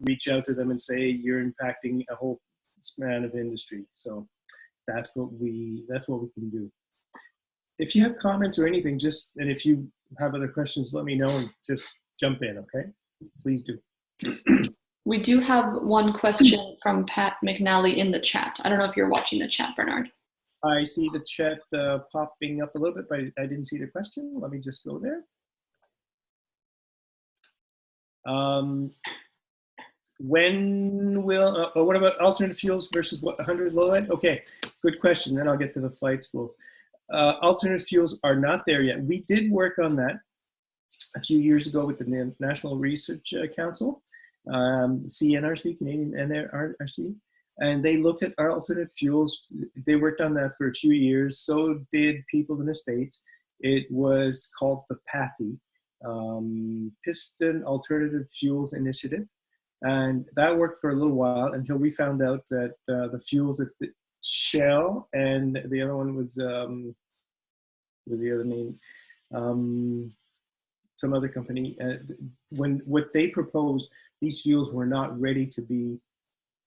reach out to them and say you're impacting a whole span of industry. So that's what we can do. If you have comments or anything, and if you have other questions, let me know and just jump in, okay? Please do. We do have one question from Pat McNally in the chat. I don't know if you're watching the chat, Bernard. I see the chat popping up a little bit, but I didn't see the question. Let me just go there. When will, what about alternate fuels versus 100 low lead? Okay, good question. Then I'll get to the flight schools. Alternate fuels are not there yet. We did work on that a few years ago with the National Research Council, CNRC, Canadian NRC, and they looked at our alternate fuels. They worked on that for a few years. So did people in the States. It was called the PAFI, Piston Alternative Fuels Initiative. And that worked for a little while until we found out that the fuels that Shell and the other one was the other name, some other company. When what they proposed, these fuels were not ready to be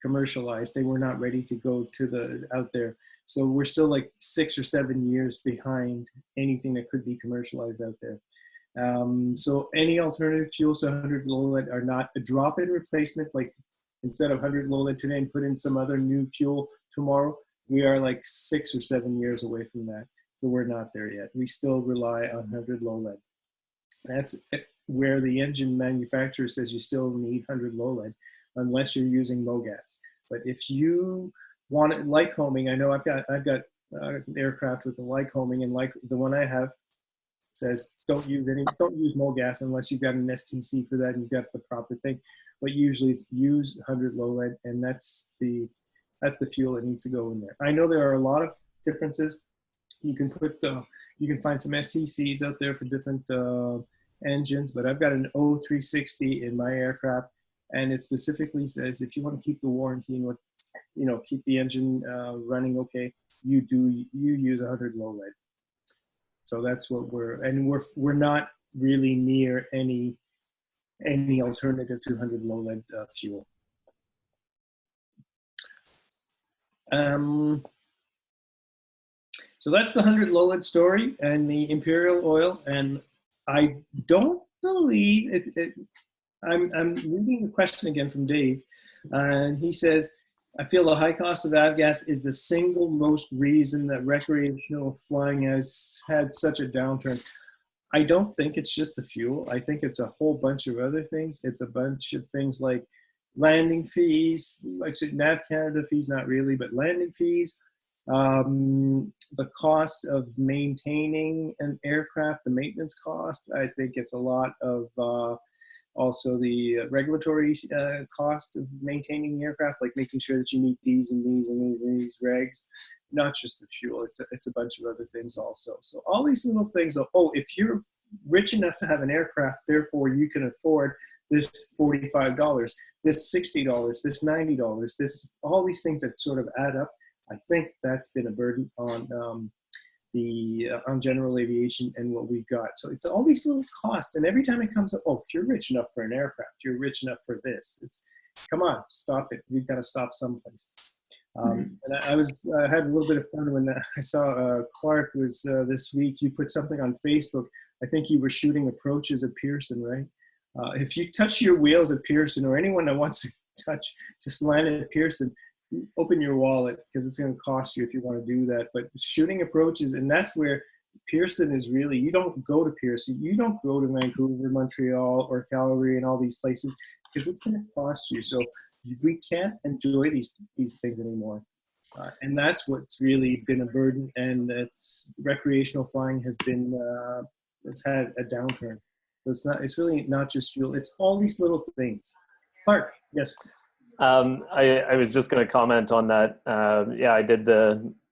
commercialized. They were not ready to go to out there. So we're still like 6 or 7 years behind anything that could be commercialized out there. So any alternative fuels to 100 low lead are not a drop-in replacement. Like instead of 100 low lead today and put in some other new fuel tomorrow, we are like 6 or 7 years away from that, but we're not there yet. We still rely on 100 low lead. That's where the engine manufacturer says you still need 100 low lead unless you're using MoGas. But if you want it, like homing, I know I've got an aircraft with a like homing, and like the one I have says don't use MoGas unless you've got an STC for that and you've got the proper thing. But usually it's use 100 low lead, and that's the fuel that needs to go in there. I know there are a lot of differences. You can find some STCs out there for different engines, but I've got an O360 in my aircraft, and it specifically says if you want to keep the warranty and keep the engine running okay, you use 100 low lead. So that's what we're not really near any alternative to 100 low lead fuel. So that's the 100 low lead story and the Imperial oil. And I don't believe it. I'm reading the question again from Dave, and he says, I feel the high cost of avgas is the single most reason that recreational flying has had such a downturn. I don't think it's just the fuel. I think it's a whole bunch of other things. It's a bunch of things like landing fees, like Nav Canada fees, not really, but landing fees, the cost of maintaining an aircraft, the maintenance cost. I think it's a lot of also the regulatory cost of maintaining the aircraft, like making sure that you meet these and these and these and these regs, not just the fuel. It's a bunch of other things also. So all these little things. If you're rich enough to have an aircraft, therefore you can afford this $45, this $60, this $90, this all these things that sort of add up. I think that's been a burden on general aviation and what we've got. So it's all these little costs, and every time it comes up, if you're rich enough for an aircraft, you're rich enough for this. Come on, stop it. We've got to stop someplace. And I had a little bit of fun when I saw Clark was this week. You put something on Facebook. I think you were shooting approaches at Pearson, right? If you touch your wheels at Pearson, or anyone that wants to just land at Pearson, open your wallet, because it's going to cost you if you want to do that. But shooting approaches, and that's where Pearson is really, you don't go to Pearson, you don't go to Vancouver, Montreal, or Calgary and all these places, because it's going to cost you. So we can't enjoy these things anymore. And that's what's really been a burden, and it's recreational flying has had a downturn. So it's really not just fuel, it's all these little things. Clark, yes. I was just going to comment on that. I did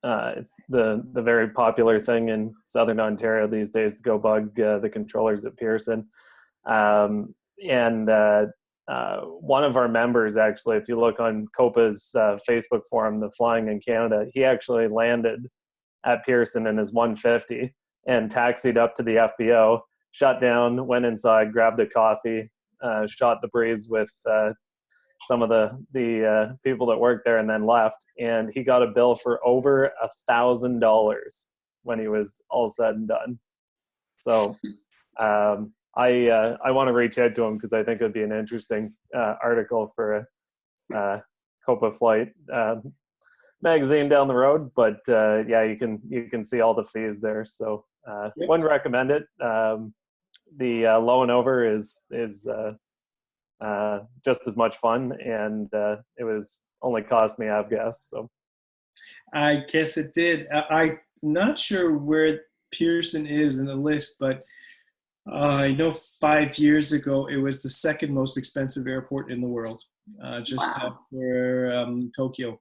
it's the very popular thing in Southern Ontario these days to go bug the controllers at Pearson. One of our members, actually, if you look on COPA's Facebook forum, the Flying in Canada, he actually landed at Pearson in his 150 and taxied up to the FBO, shut down, went inside, grabbed a coffee, shot the breeze with some of the people that worked there and then left, and he got a bill for over $1,000 when he was all said and done. So I want to reach out to him because I think it'd be an interesting article for a Copa Flight magazine down the road. But yeah, you can see all the fees there. So wouldn't recommend it. The low and over is just as much fun, and it was only cost me avgas. So I guess it did. I'm not sure where Pearson is in the list, but I know 5 years ago it was the second most expensive airport in the world, just after Tokyo.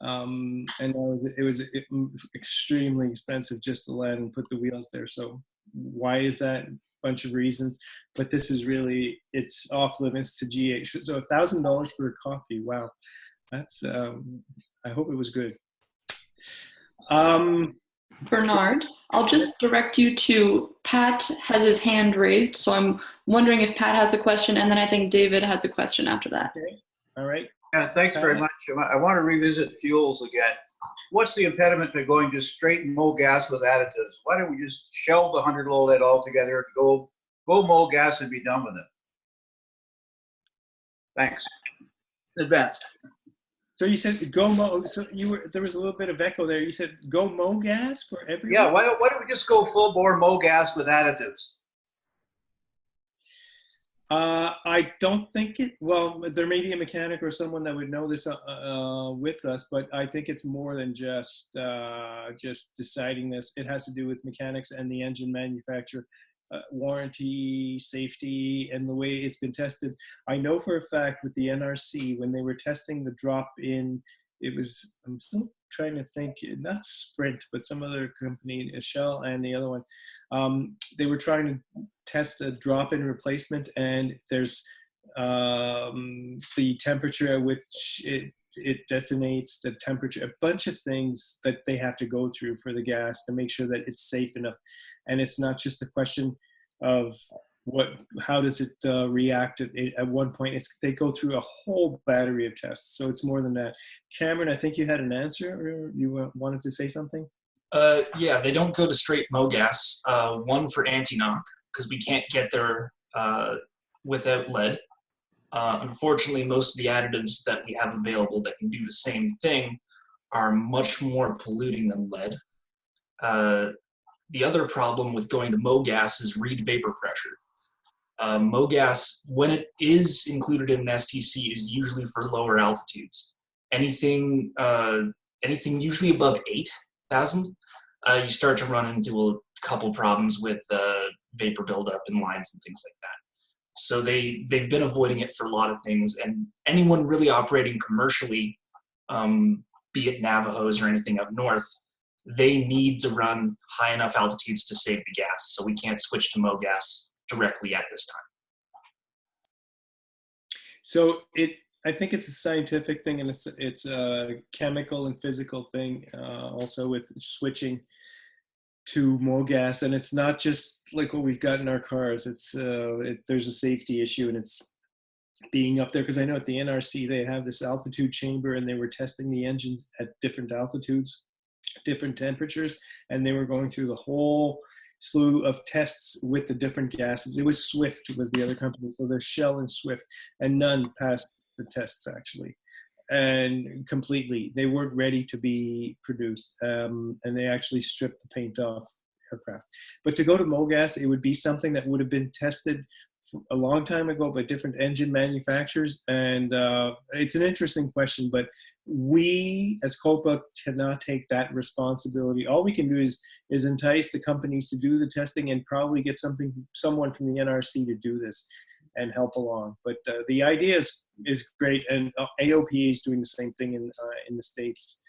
And it was extremely expensive just to land and put the wheels there. So why is that? Bunch of reasons, but this is really, it's off limits to GH. So $1,000 for a coffee. Wow, that's I hope it was good. Bernard, I'll just direct you to Pat has his hand raised, so I'm wondering if Pat has a question, and then I think David has a question after that. Okay. All right. Yeah, thanks very much. I want to revisit fuels again. What's the impediment to going just straight MoGas with additives? Why don't we just shelve the 100 low lead altogether, go MoGas and be done with it? Thanks. In advance. So you said go Mo. So there was a little bit of echo there. You said go MoGas for everyone. Yeah. Why don't we just go full bore MoGas with additives? I don't think it, well, there may be a mechanic or someone that would know this with us, but I think it's more than just deciding this. It has to do with mechanics and the engine manufacturer, warranty, safety, and the way it's been tested. I know for a fact with the NRC, when they were testing the drop-in, it was, I'm still trying to think, not Sprint, but some other company, Shell and the other one, they were trying to test the drop-in replacement, and there's the temperature at which it detonates, the temperature, a bunch of things that they have to go through for the gas to make sure that it's safe enough. And it's not just a question of how does it react at one point. They go through a whole battery of tests, so it's more than that. Cameron, I think you had an answer, or you wanted to say something? Yeah, they don't go to straight MoGas. One for anti-knock, because we can't get there without lead. Unfortunately, most of the additives that we have available that can do the same thing are much more polluting than lead. The other problem with going to MoGas is read vapor pressure. MoGas, when it is included in an STC, is usually for lower altitudes. Anything usually above 8,000, you start to run into a couple problems with vapor buildup in lines and things like that. So they've been avoiding it for a lot of things, and anyone really operating commercially, be it Navajos or anything up north, they need to run high enough altitudes to save the gas. So we can't switch to MoGas directly at this time. So I think it's a scientific thing, and it's a chemical and physical thing also with switching to MoGas, and it's not just like what we've got in our cars. There's a safety issue, and it's being up there, because I know at the NRC they have this altitude chamber, and they were testing the engines at different altitudes, different temperatures, and they were going through the whole slew of tests with the different gases. It was Swift was the other company, so there's Shell and Swift, and none passed the tests actually, and completely. They weren't ready to be produced, and they actually stripped the paint off aircraft. But to go to MoGas, it would be something that would have been tested a long time ago by different engine manufacturers, and it's an interesting question, but we as COPA cannot take that responsibility. All we can do is entice the companies to do the testing and probably get someone from the NRC to do this and help along. But the idea is great, and AOPA is doing the same thing in the States.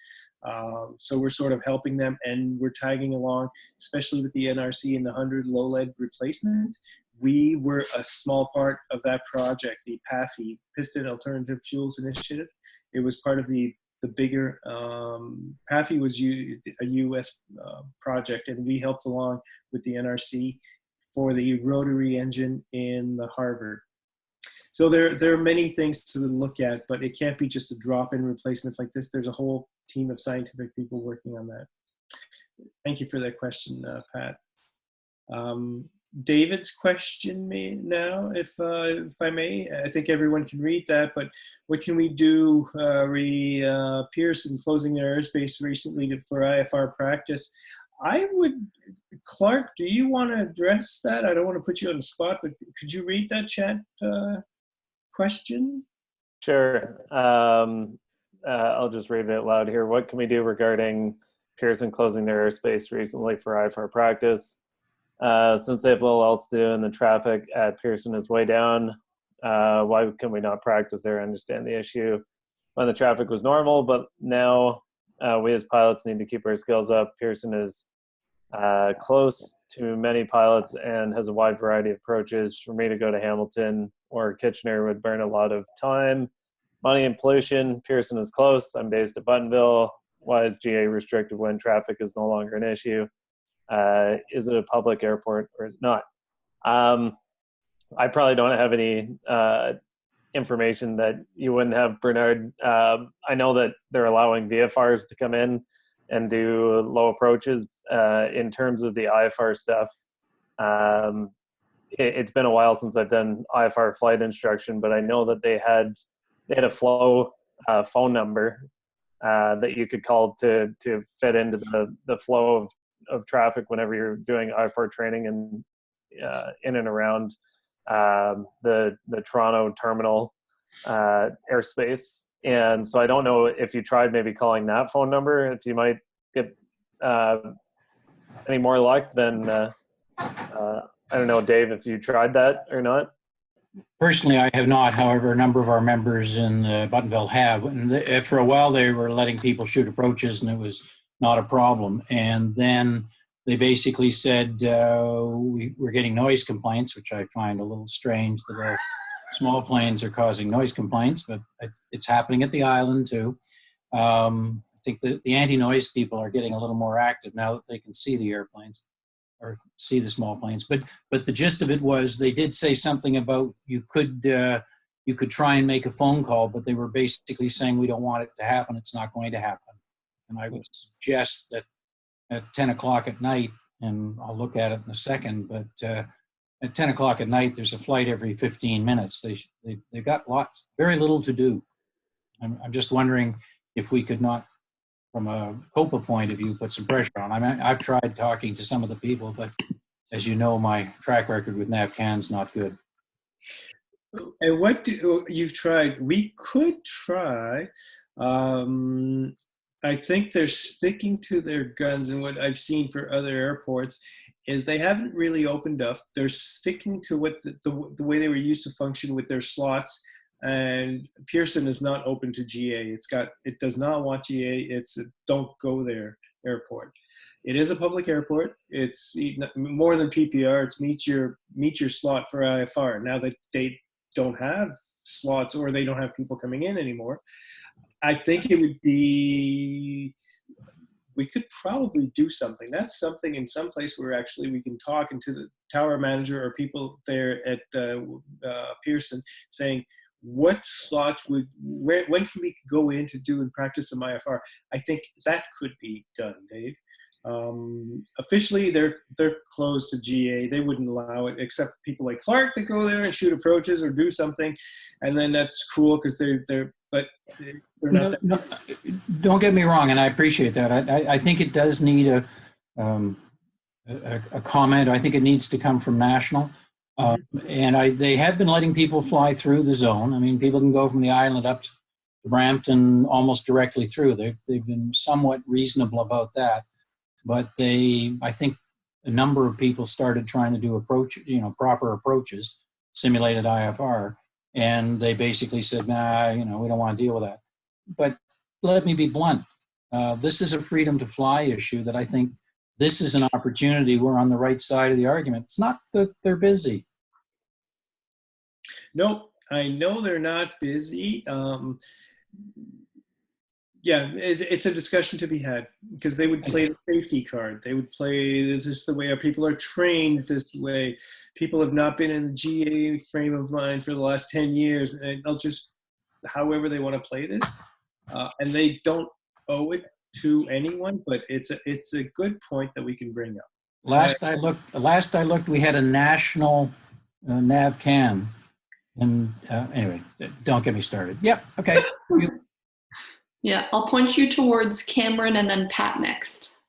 So we're sort of helping them, and we're tagging along, especially with the NRC and the 100 low lead replacement. We were a small part of that project, the PAFI, Piston Alternative Fuels Initiative. It was part of the bigger, PAFI was a US project, and we helped along with the NRC for the rotary engine in the Harvard. So there are many things to look at, but it can't be just a drop-in replacement like this. There's a whole team of scientific people working on that. Thank you for that question, Pat. David's question now, if I may. I think everyone can read that, but what can we do Pearson closing their airspace recently for IFR practice? I would, Clark, do you want to address that? I don't want to put you on the spot, but could you read that chat question? Sure. I'll just read it out loud here. What can we do regarding Pearson closing their airspace recently for IFR practice? Since they have low altitude and the traffic at Pearson is way down, why can we not practice there? I understand the issue when the traffic was normal, but now we as pilots need to keep our skills up. Pearson is close to many pilots and has a wide variety of approaches. For me to go to Hamilton or Kitchener would burn a lot of time, money, and pollution. Pearson is close. I'm based at Buttonville. Why is GA restricted when traffic is no longer an issue? Is it a public airport or is it not? I probably don't have any information that you wouldn't have, Bernard. I know that they're allowing VFRs to come in and do low approaches. In terms of the IFR stuff, it's been a while since I've done IFR flight instruction, but I know that they had a flow phone number that you could call to fit into the flow of traffic whenever you're doing IFR training and in and around the Toronto terminal airspace. And so I don't know if you tried maybe calling that phone number, if you might get any more luck than I don't know, Dave, if you tried that or not. Personally, I have not. However, a number of our members in Buttonville have. And for a while, they were letting people shoot approaches, and it was not a problem. And then they basically said, we're getting noise complaints, which I find a little strange that our small planes are causing noise complaints, but it's happening at the island too. I think the anti-noise people are getting a little more active now that they can see the airplanes or see the small planes. But the gist of it was they did say something about you could try and make a phone call, but they were basically saying we don't want it to happen. It's not going to happen. And I would suggest that at 10 o'clock at night, and I'll look at it in a second, but at 10 o'clock at night, there's a flight every 15 minutes. They've got very little to do. I'm just wondering if we could not, from a COPA point of view, put some pressure on. I mean, I've tried talking to some of the people, but as you know, my track record with NAVCAN's not good. And what you've tried? We could try. I think they're sticking to their guns, and what I've seen for other airports is they haven't really opened up. They're sticking to what the way they were used to function with their slots. And Pearson is not open to GA. It does not want GA. It's a don't go there airport. It is a public airport. It's more than PPR. It's meet your slot for IFR. Now that they don't have slots or they don't have people coming in anymore, I think it would be, we could probably do something. That's something in some place where actually we can talk into the tower manager or people there at Pearson saying, what slots when can we go in to do and practice some IFR? I think that could be done, Dave. Officially, they're closed to GA. They wouldn't allow it except people like Clark that go there and shoot approaches or do something, and then that's cool because they're not. No, don't get me wrong, and I appreciate that. I think it does need a comment. I think it needs to come from national. And they have been letting people fly through the zone. I mean, people can go from the island up to Brampton almost directly through. They've been somewhat reasonable about that. But I think a number of people started trying to do proper approaches, simulated IFR, and they basically said, nah, we don't want to deal with that. But let me be blunt. This is a freedom to fly issue that I think this is an opportunity. We're on the right side of the argument. It's not that they're busy. Nope, I know they're not busy. Yeah, it's a discussion to be had because they would play the safety card. They would play, this is the way our people are trained this way. People have not been in the GA frame of mind for the last 10 years, and they'll just, however they want to play this. And they don't owe it to anyone, but it's a good point that we can bring up. Last I looked, we had a national NAV can. And anyway, don't get me started. Yep, okay. Yeah, I'll point you towards Cameron and then Pat next.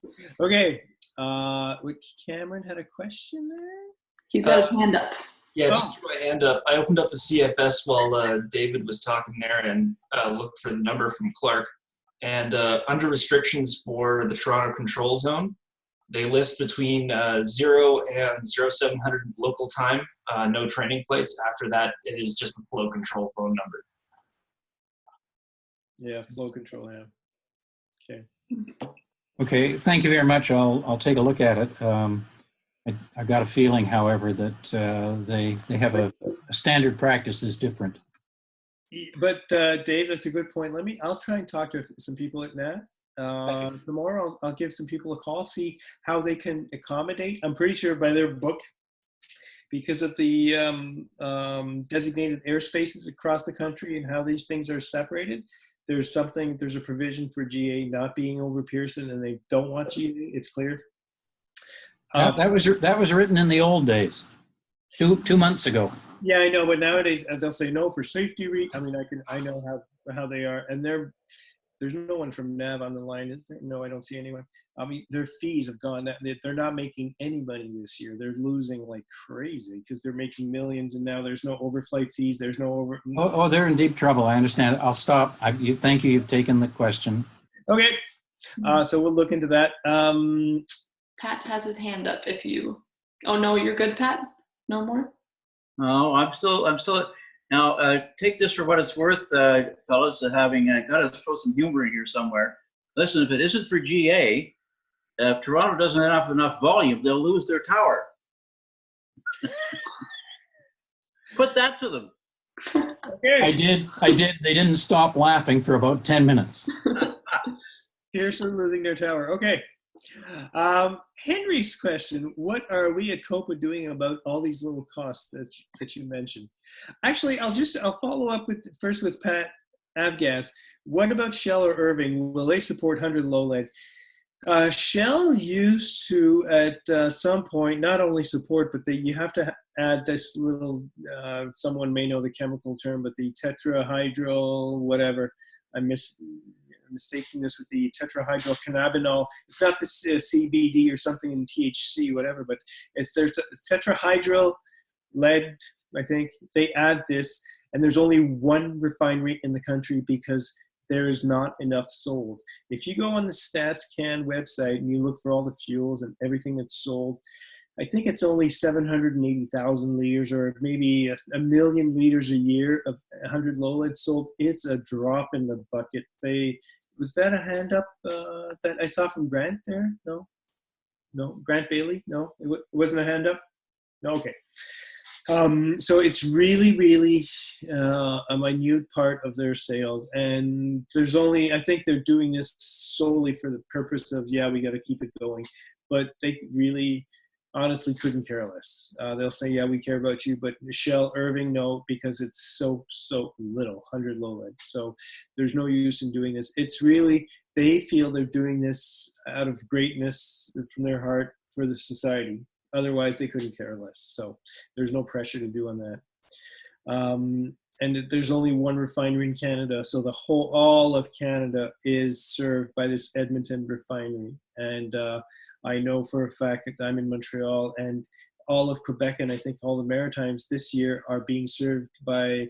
Okay, Cameron had a question there? He's got his hand up. Yeah, just threw my hand up. I opened up the CFS while David was talking there and looked for the number from Clark. And under restrictions for the Toronto Control Zone, they list between 0 and 0700 local time, no training plates. After that, it is just a flow control phone number. Yeah, flow control, yeah. Okay. Okay, thank you very much. I'll take a look at it. I've got a feeling, however, that they have a standard practice is different. But Dave, that's a good point. I'll try and talk to some people at NAV. Tomorrow I'll give some people a call, see how they can accommodate. I'm pretty sure by their book, because of the designated airspaces across the country and how these things are separated, there's a provision for GA not being over Pearson, and they don't want GA. It's clear. That was written in the old days, 2 months ago. Yeah, I know, but nowadays they'll say no for safety. I know how they are, and there's no one from NAV on the line, is there? No, I don't see anyone. I mean, their fees have gone. They're not making any money this year. They're losing like crazy because they're making millions, and now there's no overflight fees. There's no over. Oh, they're in deep trouble. I understand. I'll stop. Thank you. You've taken the question. Okay, so we'll look into that. Pat has his hand up. If you. Oh no, you're good, Pat. No more. No, I'm still. Now, take this for what it's worth, fellas, having got to throw some humor in here somewhere. Listen, if it isn't for GA, if Toronto doesn't have enough volume, they'll lose their tower. Put that to them. Okay. I did. They didn't stop laughing for about 10 minutes. Pearson losing their tower. Okay. Henry's question: what are we at COPA doing about all these little costs that you mentioned? Actually, I'll follow up first with Pat Avgas. What about Shell or Irving? Will they support 100 low lead? Shell used to at some point not only support, but you have to add this little. Someone may know the chemical term, but the tetrahydral whatever. I'm mistaking this with the tetrahydrocannabinol. It's not the CBD or something in THC, whatever, but there's a tetrahydral lead, I think. They add this, and there's only one refinery in the country because there is not enough sold. If you go on the StatsCan website and you look for all the fuels and everything that's sold, I think it's only 780,000 liters or maybe a million liters a year of 100 low lead sold. It's a drop in the bucket. Was that a hand up that I saw from Grant there? No, Grant Bailey? No, it wasn't a hand up? No, okay. So it's really, really a minute part of their sales. And I think they're doing this solely for the purpose of, we got to keep it going. But they really honestly couldn't care less. They'll say, we care about you, but Michelle Irving, no, because it's so little, 100 low lead. So there's no use in doing this. It's really, they feel they're doing this out of greatness from their heart for the society. Otherwise, they couldn't care less. So there's no pressure to do on that. And there's only one refinery in Canada, so all of Canada is served by this Edmonton refinery. And I know for a fact that I'm in Montreal, and all of Quebec and I think all the Maritimes this year are being served by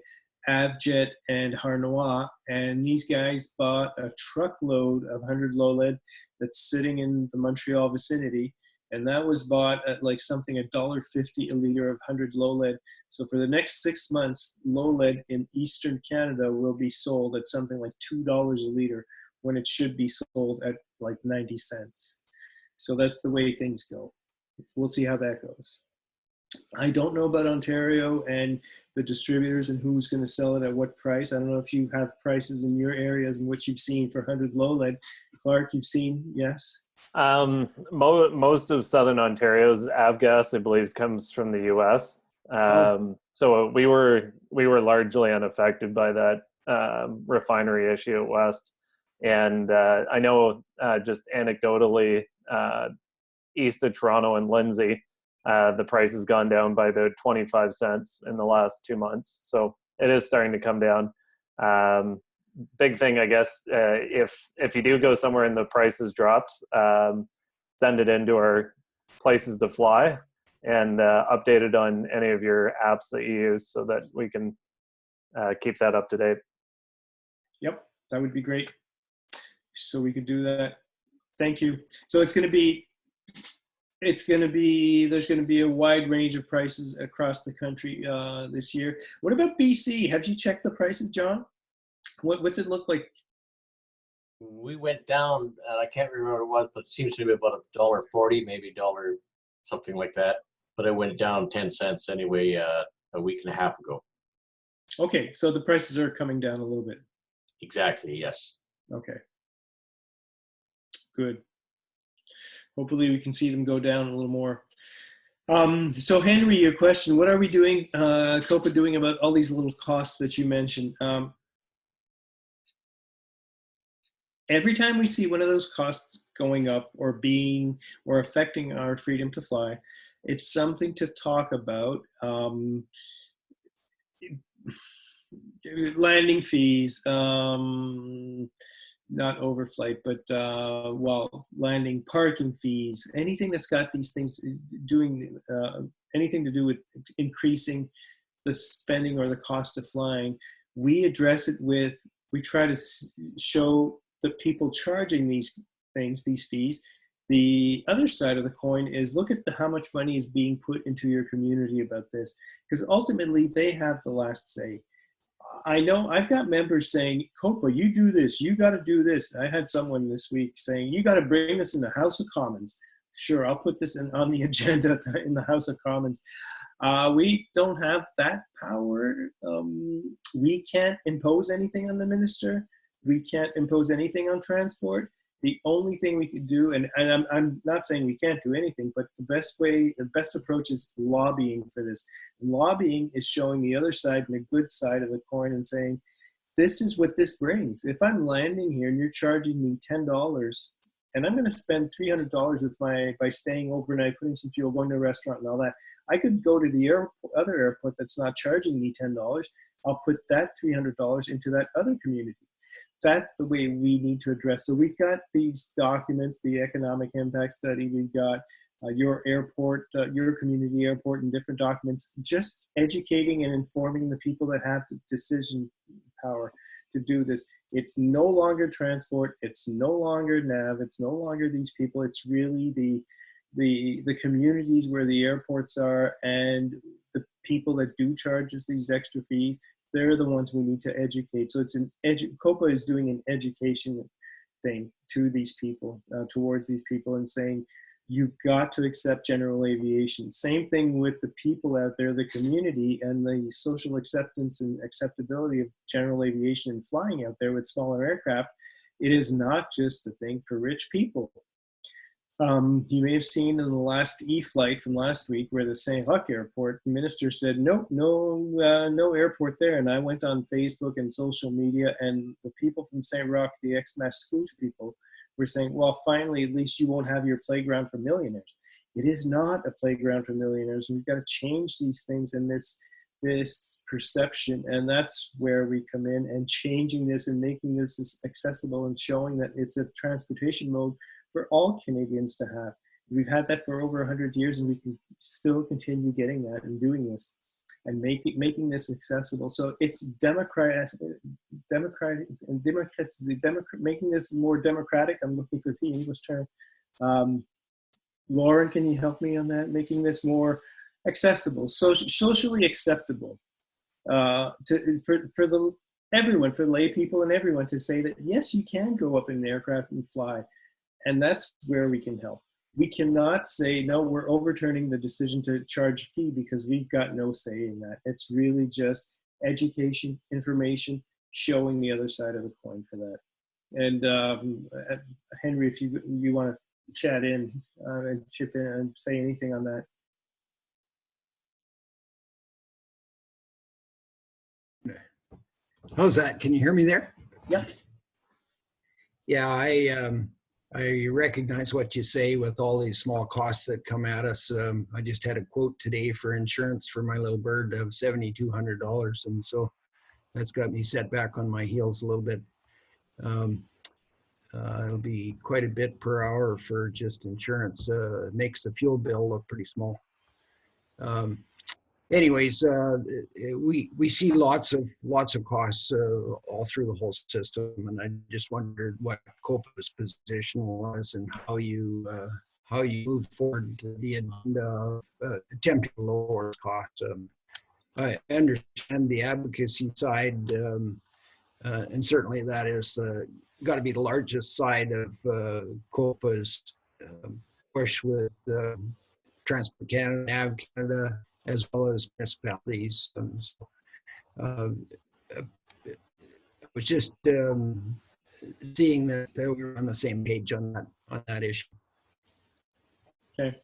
Avjet and Harnois. And these guys bought a truckload of 100 low lead that's sitting in the Montreal vicinity. And that was bought at like something $1.50 a liter of 100 low lead. So for the next 6 months, low lead in Eastern Canada will be sold at something like $2 a liter when it should be sold at like 90 cents. So that's the way things go. We'll see how that goes. I don't know about Ontario and the distributors and who's going to sell it at what price. I don't know if you have prices in your areas and what you've seen for 100 low lead. Clark, you've seen, yes? Most of Southern Ontario's avgas, I believe, comes from the U.S. So we were largely unaffected by that refinery issue at West, and I know just anecdotally, east of Toronto and Lindsay, the price has gone down by about 25 cents in the last 2 months. So it is starting to come down. Big thing, I guess, if you do go somewhere and the price has dropped, send it into our places to fly and update it on any of your apps that you use so that we can keep that up to date. Yep, that would be great. So we could do that. Thank you. So there's going to be a wide range of prices across the country this year. What about BC? Have you checked the prices, John? What's it look like? We went down, I can't remember what it was, but it seems to be about $1.40, maybe dollar something like that. But it went down 10 cents anyway a week and a half ago. Okay, so the prices are coming down a little bit. Exactly, yes. Okay. Good. Hopefully we can see them go down a little more. So Henry, your question, what are we doing, COPA doing about all these little costs that you mentioned? Every time we see one of those costs going up or affecting our freedom to fly, it's something to talk about. Landing fees, not overflight, but landing, parking fees, anything that's got these things doing anything to do with increasing the spending or the cost of flying, we address it with, we try to show the people charging these things, these fees. The other side of the coin is look at how much money is being put into your community about this, because ultimately they have the last say. I know I've got members saying, COPA, you do this, you got to do this. I had someone this week saying, you got to bring this in the House of Commons. Sure, I'll put this on the agenda in the House of Commons. We don't have that power. We can't impose anything on the minister. We can't impose anything on transport. The only thing we could do, and I'm not saying we can't do anything, but the best approach is lobbying for this. And lobbying is showing the other side and the good side of the coin and saying, this is what this brings. If I'm landing here and you're charging me $10, and I'm going to spend $300 by staying overnight, putting some fuel, going to a restaurant and all that, I could go to the other airport that's not charging me $10. I'll put that $300 into that other community. That's the way we need to address. So we've got these documents, the economic impact study, we've got your airport, your community airport, and different documents, just educating and informing the people that have the decision power to do this. It's no longer transport, it's no longer NAV, it's no longer these people, it's really the communities where the airports are and the people that do charge us these extra fees. They're the ones we need to educate. So it's COPA is doing an education thing to these people, towards these people, and saying, you've got to accept general aviation. Same thing with the people out there, the community, and the social acceptance and acceptability of general aviation and flying out there with smaller aircraft. It is not just a thing for rich people. You may have seen in the last E-flight from last week where the St. Luc airport, the minister said, nope, no airport there. And I went on Facebook and social media, and the people from St. Roch, the ex-Mascouche people, were saying, well, finally, at least you won't have your playground for millionaires. It is not a playground for millionaires. We've got to change these things in this perception, and that's where we come in, and changing this and making this accessible and showing that it's a transportation mode for all Canadians to have. We've had that for over 100 years, and we can still continue getting that and doing this and making this accessible. So it's making this more democratic. I'm looking for the English term. Lauren, can you help me on that? Making this more accessible, socially acceptable for everyone, for lay people and everyone, to say that yes, you can go up in an aircraft and fly. And that's where we can help. we cannot say, no, we're overturning the decision to charge a fee because we've got no say in that. It's really just education, information, showing the other side of the coin for that. And Henry, if you want to chat in and chip in and say anything on that. How's that? Can you hear me there? Yeah. Yeah, I recognize what you say with all these small costs that come at us. I just had a quote today for insurance for my little bird of $7,200, and so that's got me set back on my heels a little bit. It'll be quite a bit per hour for just insurance. It makes the fuel bill look pretty small. Anyways, we see lots of costs all through the whole system, and I just wondered what COPA's position was and how you moved forward to the agenda of attempting to lower costs. I understand the advocacy side, and certainly that is got to be the largest side of COPA's push with Transport Canada, Nav Canada, as well as municipalities. So, I was just seeing that we were on the same page on that issue. Okay.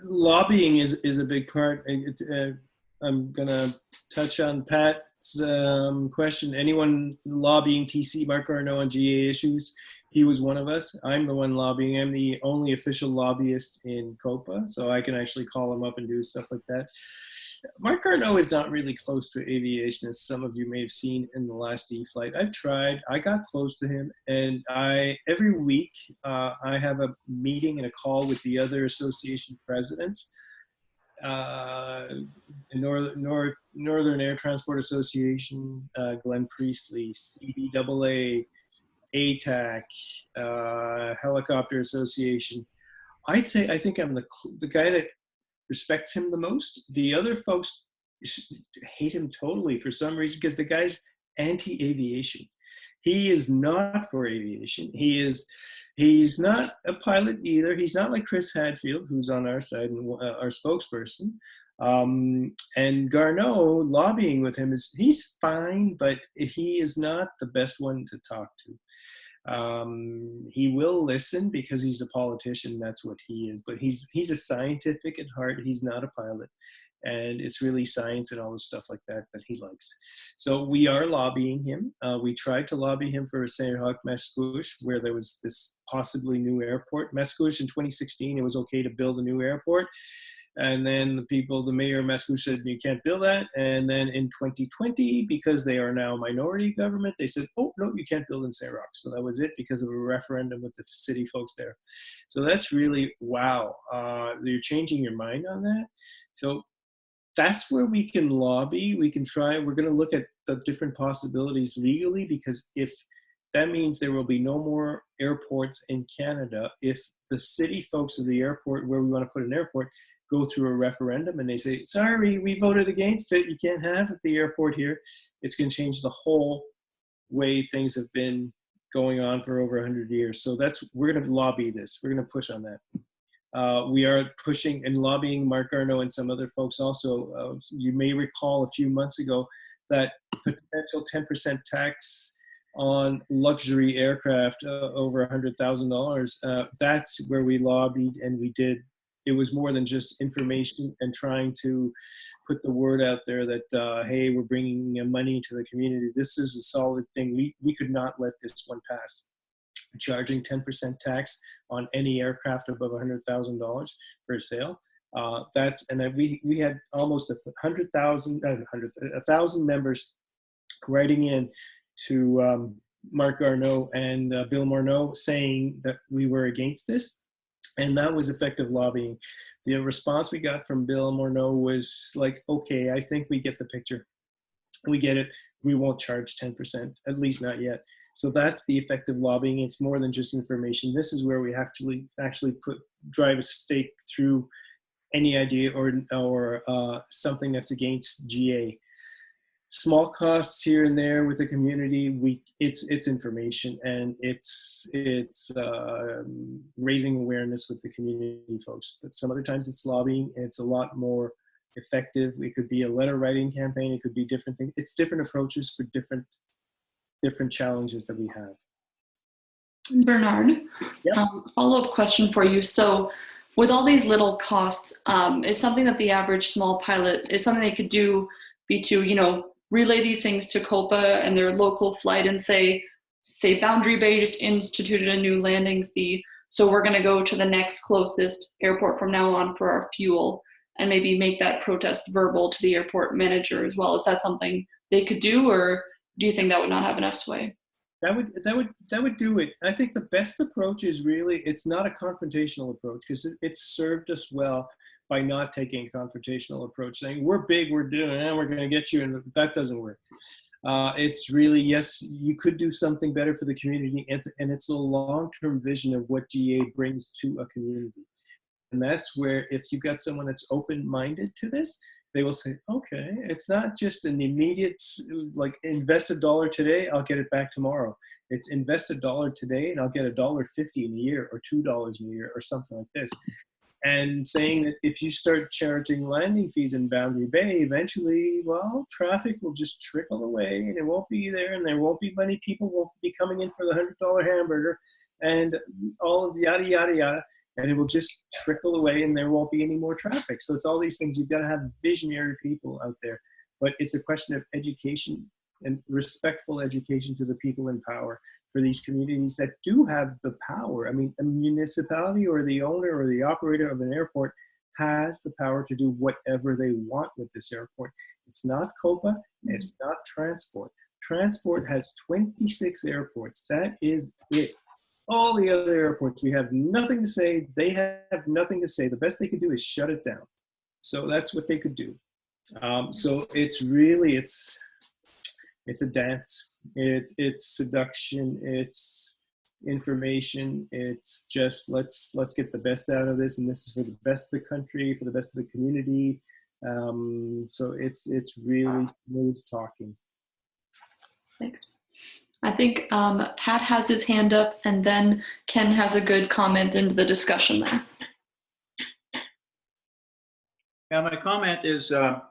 Lobbying is a big part. I'm gonna touch on Pat's question. Anyone lobbying TC, Mark Garneau, on GA issues? He was one of us. I'm the one lobbying. I'm the only official lobbyist in COPA, so I can actually call him up and do stuff like that. Mark Garneau is not really close to aviation, as some of you may have seen in the last E-flight. I've tried. I got close to him, and every week I have a meeting and a call with the other association presidents. Northern Air Transport Association, Glenn Priestley, CBAA, ATAC, Helicopter Association. I think I'm the guy that respects him the most. The other folks hate him totally for some reason because the guy's anti-aviation. He is not for aviation. He's not a pilot either. He's not like Chris Hadfield, who's on our side and our spokesperson. And Garneau, lobbying with him, he's fine, but he is not the best one to talk to. He will listen because he's a politician. That's what he is. But he's a scientific at heart. He's not a pilot. And it's really science and all the stuff like that he likes. So we are lobbying him. We tried to lobby him for St. Roch Mascouche, where there was this possibly new airport. Mascouche in 2016, it was okay to build a new airport. And then the mayor of Mascouche said, you can't build that. And then in 2020, because they are now a minority government, they said, oh, no, you can't build in St. Roch. So that was it because of a referendum with the city folks there. So that's really, wow. You're changing your mind on that. So that's where we can lobby. We can try. We're going to look at the different possibilities legally, because if that means there will be no more airports in Canada, if the city folks of the airport where we want to put an airport go through a referendum and they say, sorry, we voted against it, you can't have the airport here, it's going to change the whole way things have been going on for over 100 years. So we're going to lobby this. We're going to push on that. We are pushing and lobbying Mark Garneau and some other folks also. You may recall a few months ago that potential 10% tax on luxury aircraft over $100,000. That's where we lobbied, and we did. It was more than just information and trying to put the word out there that, hey, we're bringing money to the community. This is a solid thing. We could not let this one pass. Charging 10% tax on any aircraft above $100,000 for a sale. We had almost 1,000 members writing in to Mark Garneau and Bill Morneau saying that we were against this. And that was effective lobbying. The response we got from Bill Morneau was like, okay, I think we get the picture. We get it. We won't charge 10%, at least not yet. So that's the effective lobbying. It's more than just information. This is where we have to actually drive a stake through any idea or something that's against GA. small costs here and there with the community. It's information, and it's raising awareness with the community folks. But some other times it's lobbying, and it's a lot more effective. It could be a letter writing campaign. It could be different things. It's different approaches for different challenges that we have. Bernard, Yep. follow-up question for you. So with all these little costs, is something that the average small pilot, is something they could do be to, you know, relay these things to COPA and their local flight and say Boundary Bay just instituted a new landing fee, so we're going to go to the next closest airport from now on for our fuel, and maybe make that protest verbal to the airport manager as well. Is that something they could do, or do you think that would not have enough sway? That would do it. I think the best approach is really, it's not a confrontational approach, because it's served us well by not taking a confrontational approach, saying we're big, we're doing it, and we're going to get you, and that doesn't work. It's really, yes, you could do something better for the community, and it's a long-term vision of what GA brings to a community. And that's where, if you've got someone that's open-minded to this, they will say, okay, it's not just an immediate, like, invest $1 today, I'll get it back tomorrow. It's invest $1 today and I'll get $1.50 in a year, or $2 in a year, or something like this. And saying that if you start charging landing fees in Boundary Bay, eventually, well, traffic will just trickle away, and it won't be there, and there won't be many people won't be coming in for the $100 hamburger and all of the yada, yada, yada. And it will just trickle away, and there won't be any more traffic. So it's all these things. You've got to have visionary people out there. But it's a question of education, and respectful education to the people in power for these communities that do have the power. I mean, a municipality or the owner or the operator of an airport has the power to do whatever they want with this airport. It's not COPA, it's not Transport. Transport has 26 airports. That is it. All the other airports, we have nothing to say. They have nothing to say. The best they could do is shut it down. So that's what they could do. So it's really, it's a dance. It's seduction. It's information. It's just let's get the best out of this, and this is for the best of the country, for the best of the community. So it's really smooth talking. Thanks. I think Pat has his hand up, and then Ken has a good comment into the discussion there. Yeah, my comment is, I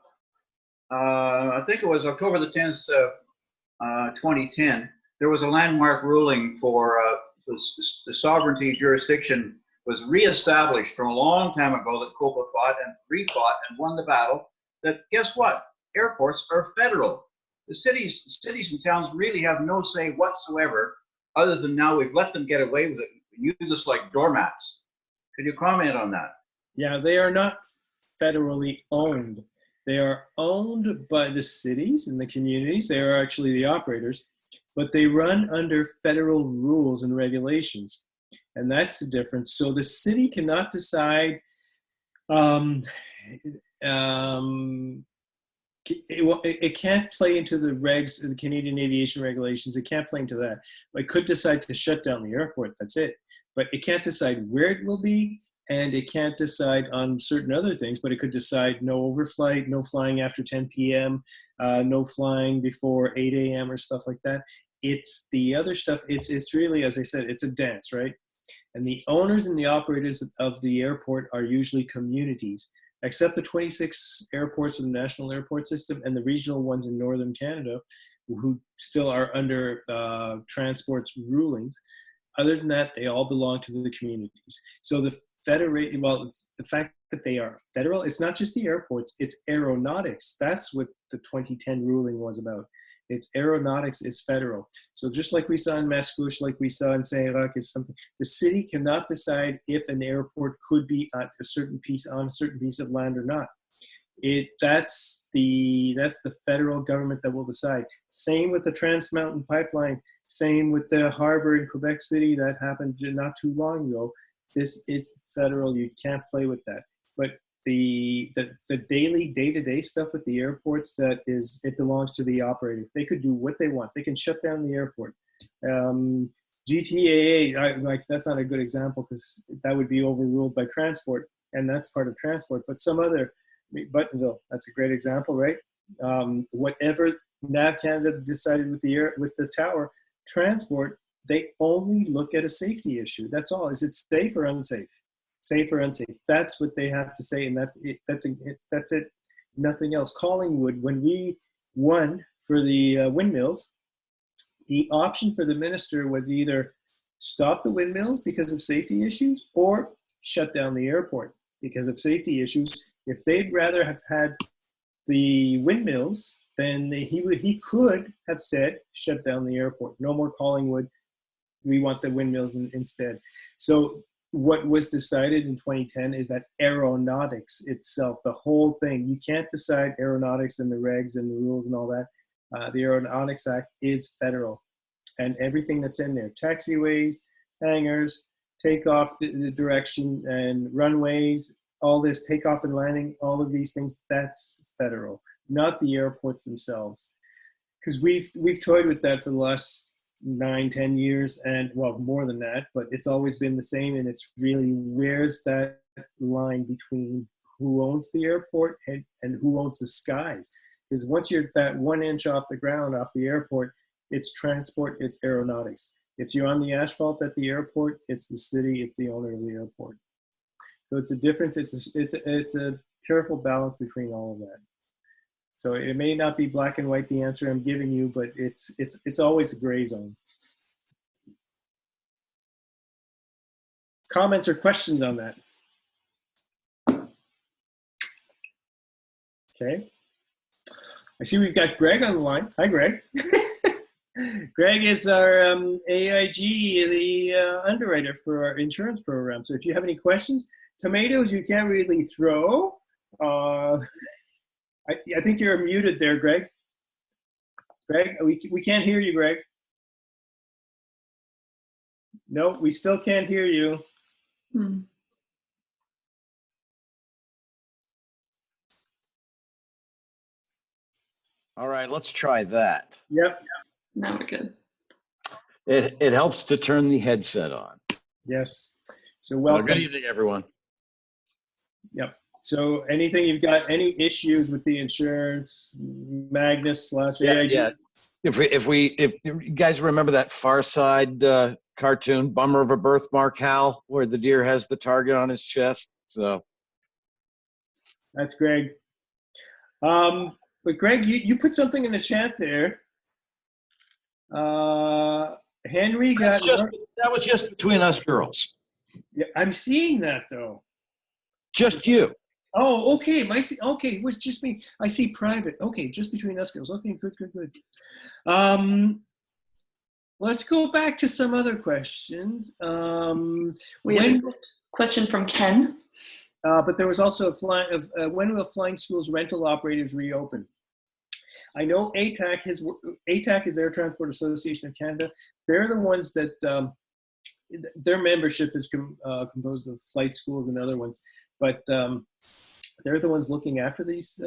think it was October the 10th, 2010, there was a landmark ruling for the sovereignty jurisdiction was reestablished from a long time ago that COPA fought and refought and won the battle, that guess what? Airports are federal. The cities and towns really have no say whatsoever, other than now we've let them get away with it, use us like doormats. Could you comment on that? Yeah, they are not federally owned. They are owned by the cities and the communities. They are actually the operators, but they run under federal rules and regulations. And that's the difference. So the city cannot decide, it can't play into the regs, the Canadian aviation regulations. It can't play into that. It could decide to shut down the airport, that's it. But it can't decide where it will be, and it can't decide on certain other things, but it could decide no overflight, no flying after 10 p.m., no flying before 8 a.m. or stuff like that. It's the other stuff. It's really, as I said, it's a dance, right? And the owners and the operators of the airport are usually communities, except the 26 airports of the national airport system and the regional ones in northern Canada, who still are under Transport's rulings. Other than that, they all belong to the communities. So the fact that they are federal, it's not just the airports, it's aeronautics. That's what the 2010 ruling was about. It's aeronautics is federal. So just like we saw in Mascouche, like we saw in Saint-Roch, is something, the city cannot decide if an airport could be on a certain piece of land or not. That's the federal government that will decide. Same with the Trans Mountain Pipeline. Same with the harbor in Quebec City that happened not too long ago. This is federal. You can't play with that. But the daily, day-to-day stuff with the airports, it belongs to the operator. They could do what they want. They can shut down the airport. GTAA, that's not a good example because that would be overruled by Transport, and that's part of Transport. But some other, Buttonville, that's a great example, right? Whatever NAV Canada decided with the tower transport, they only look at a safety issue. That's all. Is it safe or unsafe? Safe or unsafe? That's what they have to say, and that's it. That's it. Nothing else. Collingwood, when we won for the windmills, the option for the minister was either stop the windmills because of safety issues or shut down the airport because of safety issues. If they'd rather have had the windmills, then he could have said, shut down the airport. No more Collingwood. We want the windmills instead. So what was decided in 2010 is that aeronautics itself, the whole thing, you can't decide aeronautics and the regs and the rules and all that. The Aeronautics Act is federal, and everything that's in there, taxiways, hangars, takeoff the direction and runways, all this takeoff and landing, all of these things, that's federal, not the airports themselves. Because we've toyed with that for the last 9-10 years, and well, more than that, but it's always been the same. And it's really, where's that line between who owns the airport and who owns the skies? Because once you're that 1 inch off the ground, off the airport, it's transport, it's aeronautics. If you're on the asphalt at the airport, it's the city, it's the owner of the airport. So it's a difference. It's a careful balance between all of that. So it may not be black and white, the answer I'm giving you, but it's always a gray zone. Comments or questions on that? Okay. I see we've got Greg on the line. Hi, Greg. Greg is our AIG, the underwriter for our insurance program. So if you have any questions, tomatoes you can't really throw. I think you're muted there, Greg. Greg, we can't hear you, Greg. No, we still can't hear you. All right, let's try that. Yep. Now we're good. It helps to turn the headset on. Yes. So welcome. Good evening, everyone. Yep. So anything you've got, any issues with the insurance, Magnus / AIG? Yeah. If you guys remember that Far Side cartoon, Bummer of a Birthmark, Hal, where the deer has the target on his chest. So that's Greg. But Greg, you put something in the chat there. Henry got. That was just between us girls. Yeah, I'm seeing that though. Just you. Oh, okay. Okay, it was just me. I see private. Okay, just between us girls. Okay, good. Let's go back to some other questions. We have a question from Ken. But there was also when will flying schools rental operators reopen? I know ATAC is Air Transport Association of Canada. They're the ones that their membership is composed of flight schools and other ones, but they're the ones looking after these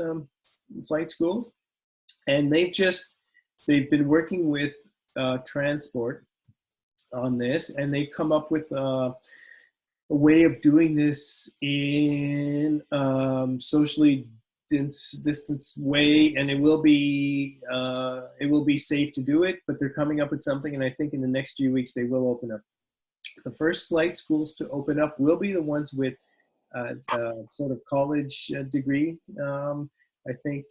flight schools, and they've been working with transport on this, and they've come up with a way of doing this in socially distance way, and it will be safe to do it, but they're coming up with something, and I think in the next few weeks they will open up. The first flight schools to open up will be the ones with sort of college degree. I think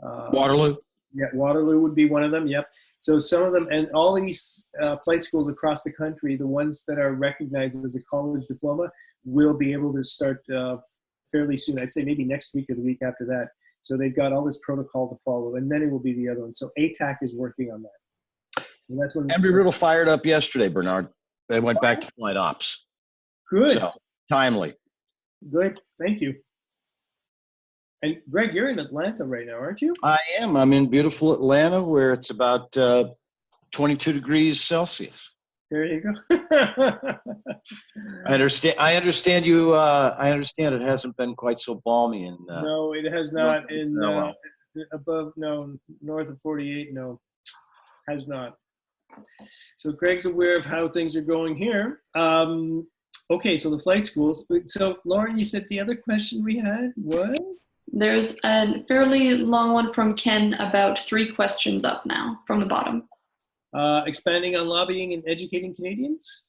Waterloo. Yeah, Waterloo would be one of them. Yep. So some of them, and all these flight schools across the country, the ones that are recognized as a college diploma, will be able to start fairly soon. I'd say maybe next week or the week after that. So they've got all this protocol to follow, and then it will be the other one. So ATAC is working on that. And that's when Embry-Riddle fired up yesterday, Bernard. They went back to flight ops. Good. So, timely. Good. Thank you. And Greg, you're in Atlanta right now, aren't you? I am. I'm in beautiful Atlanta, where it's about 22 degrees Celsius. There you go. I understand you. I understand it hasn't been quite so balmy in. No, it has not. Above, no, north of 48, no, has not. So Greg's aware of how things are going here. Okay, so the flight schools. So Lauren, you said the other question we had was? There's a fairly long one from Ken, about 3 questions up now from the bottom. Expanding on lobbying and educating Canadians.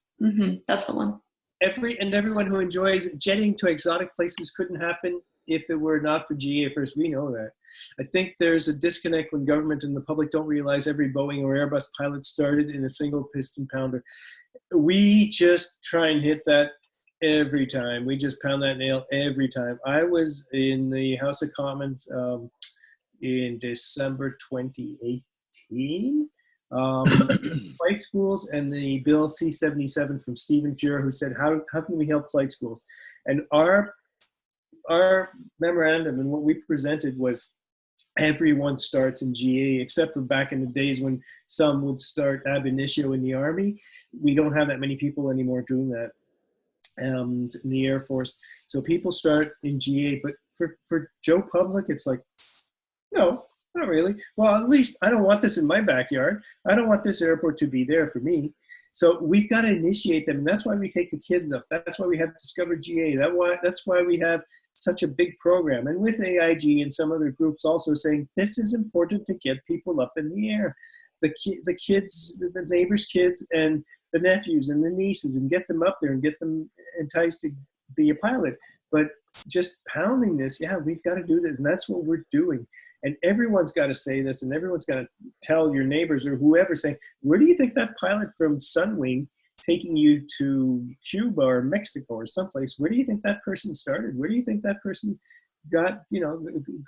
That's the one. Everyone who enjoys jetting to exotic places couldn't happen if it were not for GA first. We know that. I think there's a disconnect when government and the public don't realize every Boeing or Airbus pilot started in a single piston pounder. We just try and hit that every time. We just pound that nail every time. I was in the House of Commons in December 2018. Flight schools and the bill C-77 from Stephen Fuhrer, who said, how can we help flight schools? And our memorandum and what we presented was everyone starts in GA, except for back in the days when some would start ab initio in the Army. We don't have that many people anymore doing that in the Air Force. So people start in GA, but for Joe Public, it's like, no, not really. Well, at least I don't want this in my backyard. I don't want this airport to be there for me. So we've got to initiate them, and that's why we take the kids up. That's why we have Discover GA. That's why we have such a big program. And with AIG and some other groups also saying, this is important to get people up in the air. The kids, the neighbors' kids, and the nephews and the nieces, and get them up there and get them enticed to be a pilot. But just pounding this, yeah, we've got to do this, and that's what we're doing. And everyone's got to say this, and everyone's got to tell your neighbors or whoever, saying, where do you think that pilot from Sunwing taking you to Cuba or Mexico or someplace, where do you think that person started? Where do you think that person got,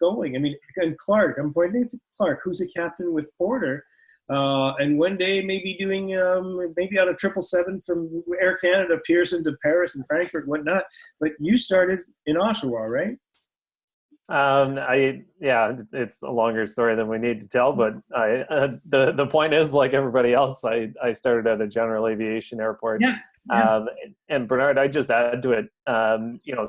going? I mean, and Clark, I'm pointing to Clark, who's a captain with Porter, and one day maybe doing, maybe on a 777 from Air Canada, Pearson to Paris and Frankfurt, whatnot. But you started in Oshawa, right? It's a longer story than we need to tell, but the point is, like everybody else, I started at a general aviation airport. Yeah. And Bernard, I just add to it,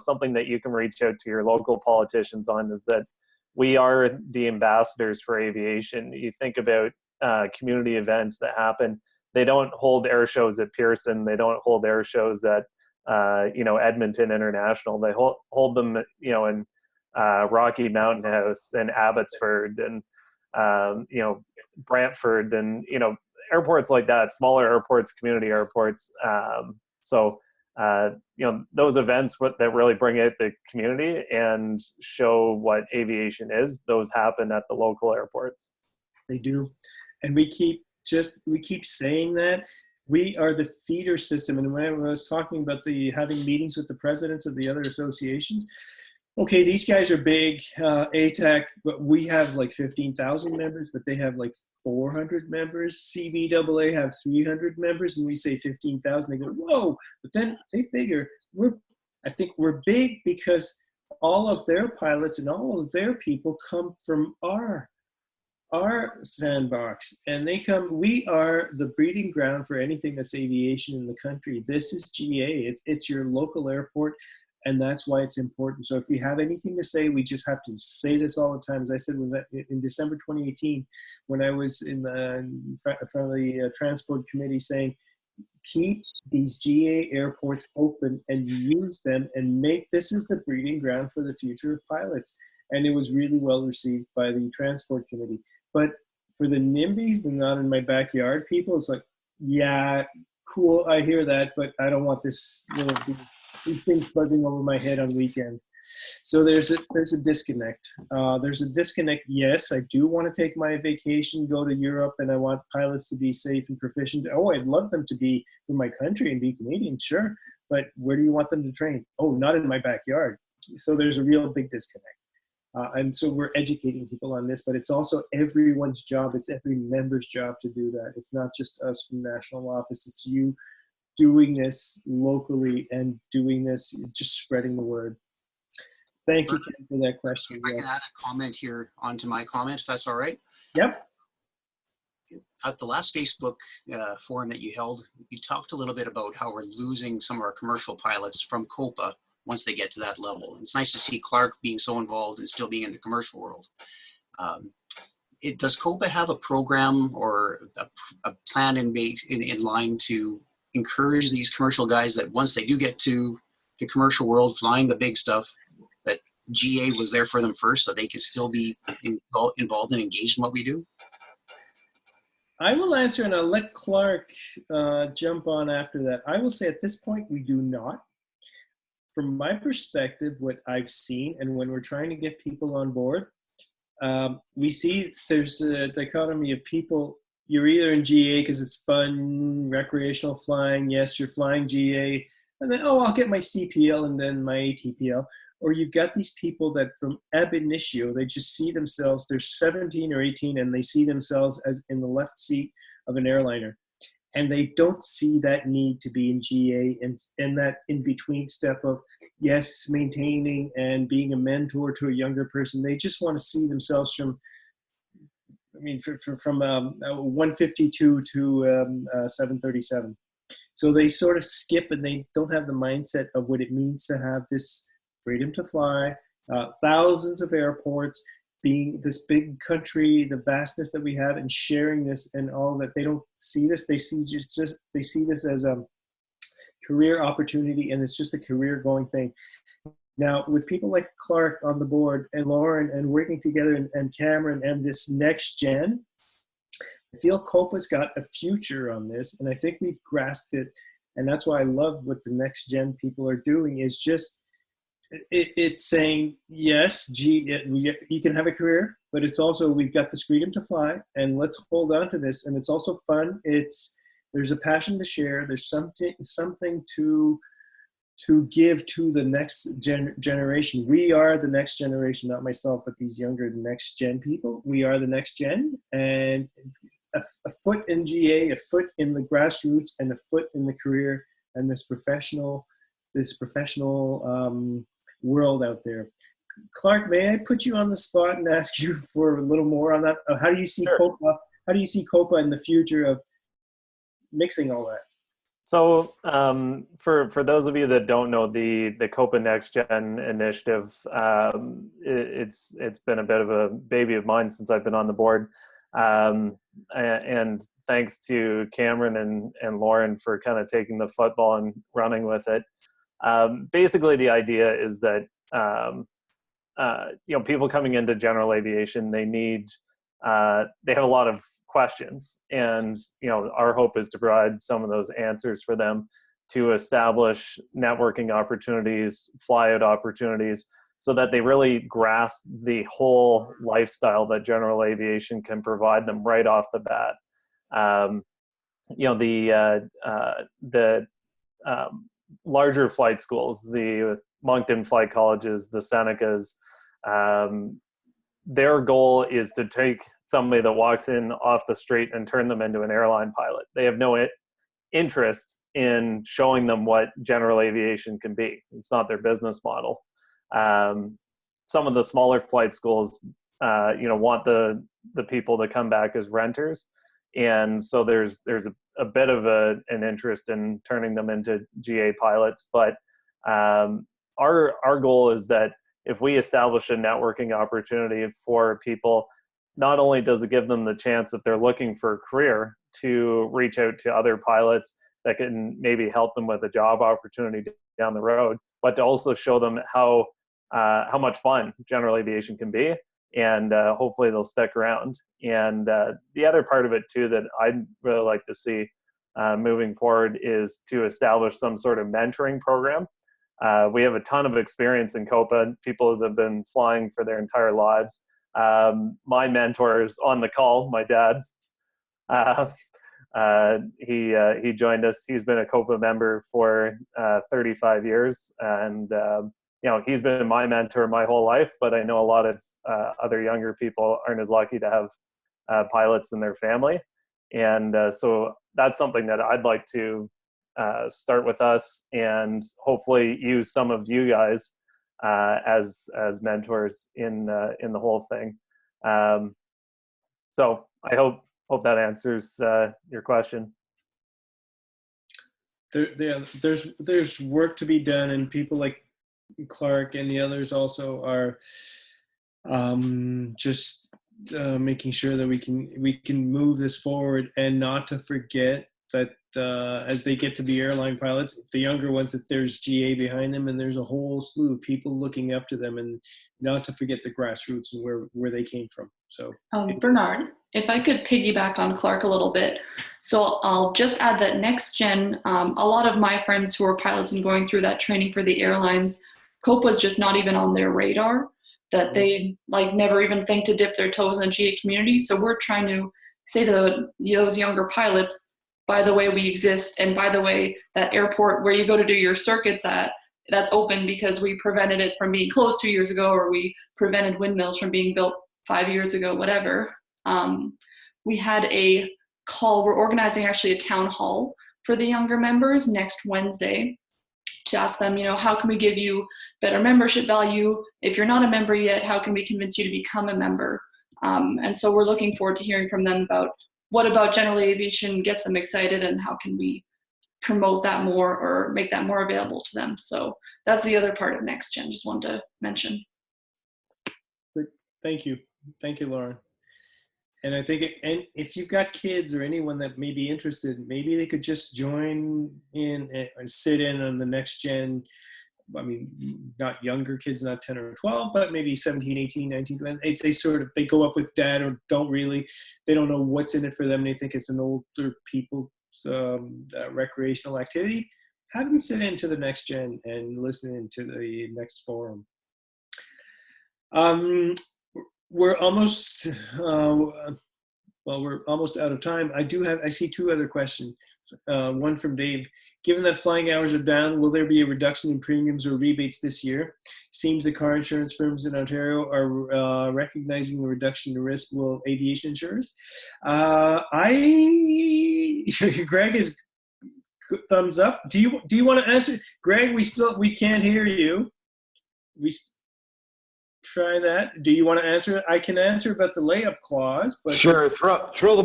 something that you can reach out to your local politicians on is that we are the ambassadors for aviation. You think about community events that happen. They don't hold air shows at Pearson. They don't hold air shows at, Edmonton International. They hold them, in Rocky Mountain House and Abbotsford and, Brantford and, airports like that, smaller airports, community airports. Those events that really bring out the community and show what aviation is, those happen at the local airports. They do. And we keep saying that. We are the feeder system. And when I was talking about having meetings with the presidents of the other associations, okay, these guys are big, ATAC, but we have like 15,000 members, but they have like 400 members. CBAA have 300 members, and we say 15,000. They go, whoa! But then they figure I think we're big because all of their pilots and all of their people come from our sandbox, and we are the breeding ground for anything that's aviation in the country. This is GA. It's your local airport. And that's why it's important. So if you have anything to say, we just have to say this all the time. As I said, was that in December 2018, when I was in front of the transport committee saying, keep these GA airports open and use them and this is the breeding ground for the future of pilots. And it was really well received by the transport committee. But for the NIMBYs, the not in my backyard people, it's like, yeah, cool, I hear that, but I don't want this these things buzzing over my head on weekends. So there's a disconnect. There's a disconnect. Yes, I do want to take my vacation, go to Europe, and I want pilots to be safe and proficient. Oh, I'd love them to be from my country and be Canadian, sure. But where do you want them to train? Oh, not in my backyard. So there's a real big disconnect. And so we're educating people on this, but it's also everyone's job. It's every member's job to do that. It's not just us from national office. It's you doing this locally and doing this, just spreading the word. Thank you, Ken, for that question. If I can add a comment here onto my comment, if that's all right. Yep. At the last Facebook forum that you held, you talked a little bit about how we're losing some of our commercial pilots from COPA once they get to that level. And it's nice to see Clark being so involved and still being in the commercial world. Does COPA have a program or a plan in line to encourage these commercial guys that once they do get to the commercial world, flying the big stuff, that GA was there for them first, so they could still be involved and engaged in what we do? I will answer, and I'll let Clark jump on after that. I will say at this point, we do not. From my perspective, what I've seen, and when we're trying to get people on board, we see there's a dichotomy of people. You're either in GA because it's fun, recreational flying. Yes, you're flying GA. And then, oh, I'll get my CPL and then my ATPL. Or you've got these people that from ab initio, they just see themselves, they're 17 or 18, and they see themselves as in the left seat of an airliner. And they don't see that need to be in GA and that in-between step of, yes, maintaining and being a mentor to a younger person. They just want to see themselves from, from 152 to 737. So they sort of skip, and they don't have the mindset of what it means to have this freedom to fly, thousands of airports, being this big country, the vastness that we have, and sharing this and all that. They don't see this. They see they see this as a career opportunity, and it's just a career going thing. Now, with people like Clark on the board and Lauren and working together and Cameron and this next gen, I feel COPA's got a future on this, and I think we've grasped it. And that's why I love what the next gen people are doing, is just, it's saying, yes, you can have a career, but it's also, we've got this freedom to fly, and let's hold on to this. And it's also fun. There's a passion to share. There's something to give to the next generation. We are the next generation, not myself, but these younger next gen people. We are the next gen, and a foot in GA, a foot in the grassroots, and a foot in the career and this professional world out there. Clark, may I put you on the spot and ask you for a little more on that? How do you see COPA? How do you see COPA in the future of mixing all that? So for those of you that don't know, the COPA Next Gen initiative, it's been a bit of a baby of mine since I've been on the board. And thanks to Cameron and Lauren for kind of taking the football and running with it. Basically, the idea is that people coming into general aviation, they have a lot of questions, and our hope is to provide some of those answers for them to establish networking opportunities, flyout opportunities, so that they really grasp the whole lifestyle that general aviation can provide them right off the bat. The larger flight schools, the Moncton flight colleges, the Senecas, their goal is to take somebody that walks in off the street and turn them into an airline pilot. They have no interest in showing them what general aviation can be. It's not their business model. Some of the smaller flight schools, want the people to come back as renters. And so there's a bit of an interest in turning them into GA pilots. But our goal is that if we establish a networking opportunity for people, not only does it give them the chance, if they're looking for a career, to reach out to other pilots that can maybe help them with a job opportunity down the road, but to also show them how much fun general aviation can be, and hopefully they'll stick around. And the other part of it too that I'd really like to see moving forward is to establish some sort of mentoring program. We have a ton of experience in COPA, people that have been flying for their entire lives. My mentor is on the call, my dad. He joined us. He's been a COPA member for 35 years, and he's been my mentor my whole life. But I know a lot of other younger people aren't as lucky to have pilots in their family, and so that's something that I'd like to start with us, and hopefully use some of you guys as mentors in the whole thing. So I hope that answers your question. There's work to be done, and people like Clark and the others also are just making sure that we can move this forward, and not to forget that as they get to be airline pilots, the younger ones, that there's GA behind them, and there's a whole slew of people looking up to them, and not to forget the grassroots and where they came from. So Bernard, if I could piggyback on Clark a little bit. So I'll just add that next gen, a lot of my friends who are pilots and going through that training for the airlines, COPA was just not even on their radar, that they like never even think to dip their toes in the GA community. So we're trying to say to those younger pilots, by the way, we exist, and by the way, that airport where you go to do your circuits at, that's open because we prevented it from being closed 2 years ago, or we prevented windmills from being built 5 years ago, whatever. We had a call, we're organizing actually a town hall for the younger members next Wednesday to ask them, how can we give you better membership value? If you're not a member yet, how can we convince you to become a member? And so we're looking forward to hearing from them about what about general aviation gets them excited, and how can we promote that more or make that more available to them. So that's the other part of Next Gen, just wanted to mention. Thank you, Lauren. And I think, and if you've got kids or anyone that may be interested, maybe they could just join in and sit in on the Next Gen. I mean, not younger kids, not 10 or 12, but maybe 17, 18, 19, 20. They go up with dad, or they don't know what's in it for them. They think it's an older people's recreational activity. Have them sit into the Next Gen and listen into the next forum. We're almost we're almost out of time. I see two other questions. One from Dave. Given that flying hours are down, will there be a reduction in premiums or rebates this year? Seems the car insurance firms in Ontario are recognizing the reduction in risk. Will aviation insurers? Greg is thumbs up. Do you want to answer, Greg? We can't hear you. Try that. Do you want to answer? I can answer about the layup clause, but sure. Throw the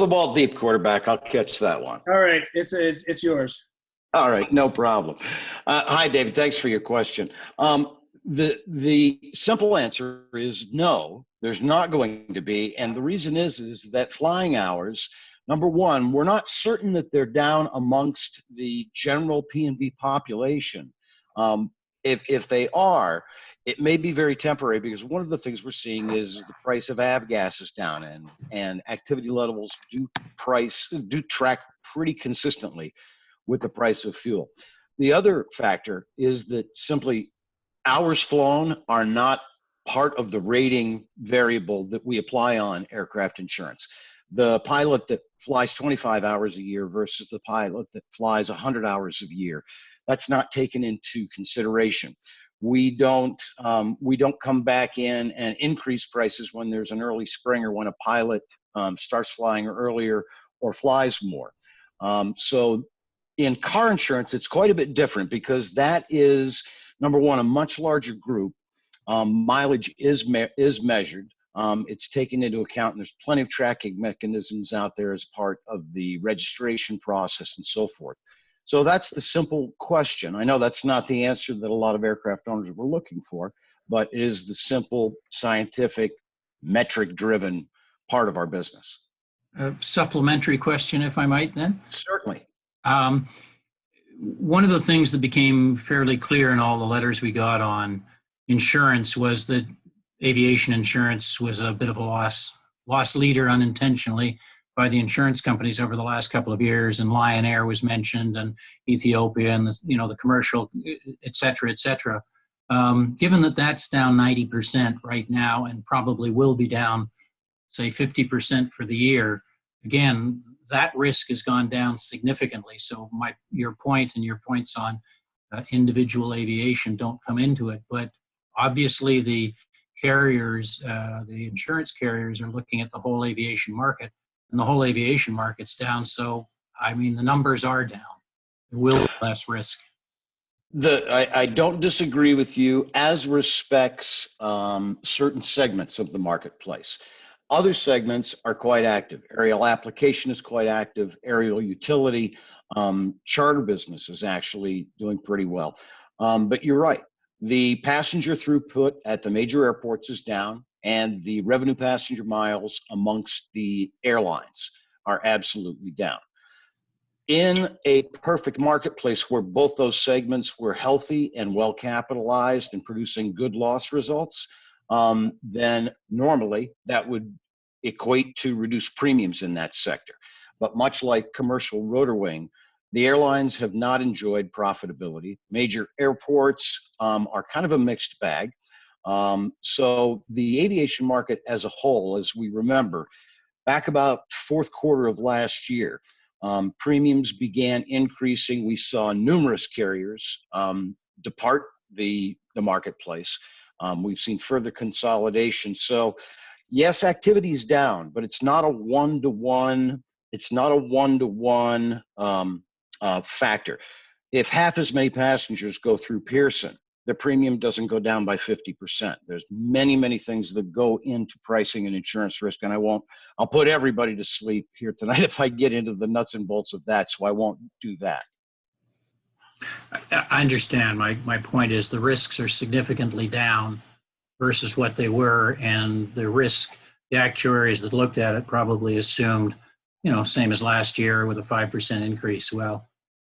ball deep, quarterback. I'll catch that one. All right, it's yours. All right, no problem. Hi, David. Thanks for your question. The simple answer is no. There's not going to be, and the reason is that flying hours. Number one, we're not certain that they're down amongst the general P&B population. If they are, it may be very temporary, because one of the things we're seeing is the price of avgas is down, and activity levels do track pretty consistently with the price of fuel. The other factor is that simply hours flown are not part of the rating variable that we apply on aircraft insurance. The pilot that flies 25 hours a year versus the pilot that flies 100 hours a year, that's not taken into consideration. We don't come back in and increase prices when there's an early spring, or when a pilot starts flying earlier or flies more. So in car insurance, it's quite a bit different, because that is, number one, a much larger group. Mileage is measured. It's taken into account, and there's plenty of tracking mechanisms out there as part of the registration process and so forth. So that's the simple question. I know that's not the answer that a lot of aircraft owners were looking for, but it is the simple, scientific, metric-driven part of our business. A supplementary question, if I might, then? Certainly. One of the things that became fairly clear in all the letters we got on insurance was that aviation insurance was a bit of a loss leader unintentionally by the insurance companies over the last couple of years, and Lion Air was mentioned, and Ethiopia, and the commercial, et cetera, et cetera. Given that that's down 90% right now, and probably will be down, say, 50% for the year, again, that risk has gone down significantly. So your point and your points on individual aviation don't come into it, but obviously the carriers, the insurance carriers, are looking at the whole aviation market, and the whole aviation market's down. So, I mean, the numbers are down. There will be less risk. I don't disagree with you as respects certain segments of the marketplace. Other segments are quite active. Aerial application is quite active. Aerial utility, charter business is actually doing pretty well. But you're right. The passenger throughput at the major airports is down, and the revenue passenger miles amongst the airlines are absolutely down. In a perfect marketplace where both those segments were healthy and well capitalized and producing good loss results, then normally that would equate to reduced premiums in that sector. But much like commercial rotor wing, the airlines have not enjoyed profitability. Major airports are kind of a mixed bag. So the aviation market as a whole, as we remember, back about fourth quarter of last year, premiums began increasing. We saw numerous carriers depart the marketplace. We've seen further consolidation. So yes, activity is down, but it's not a one-to-one. It's not a one-to-one factor. If half as many passengers go through Pearson, the premium doesn't go down by 50%. There's many, many things that go into pricing and insurance risk, and I'll put everybody to sleep here tonight if I get into the nuts and bolts of that, so I won't do that. I understand. My point is the risks are significantly down versus what they were, and the risk, the actuaries that looked at it probably assumed, same as last year with a 5% increase. Well,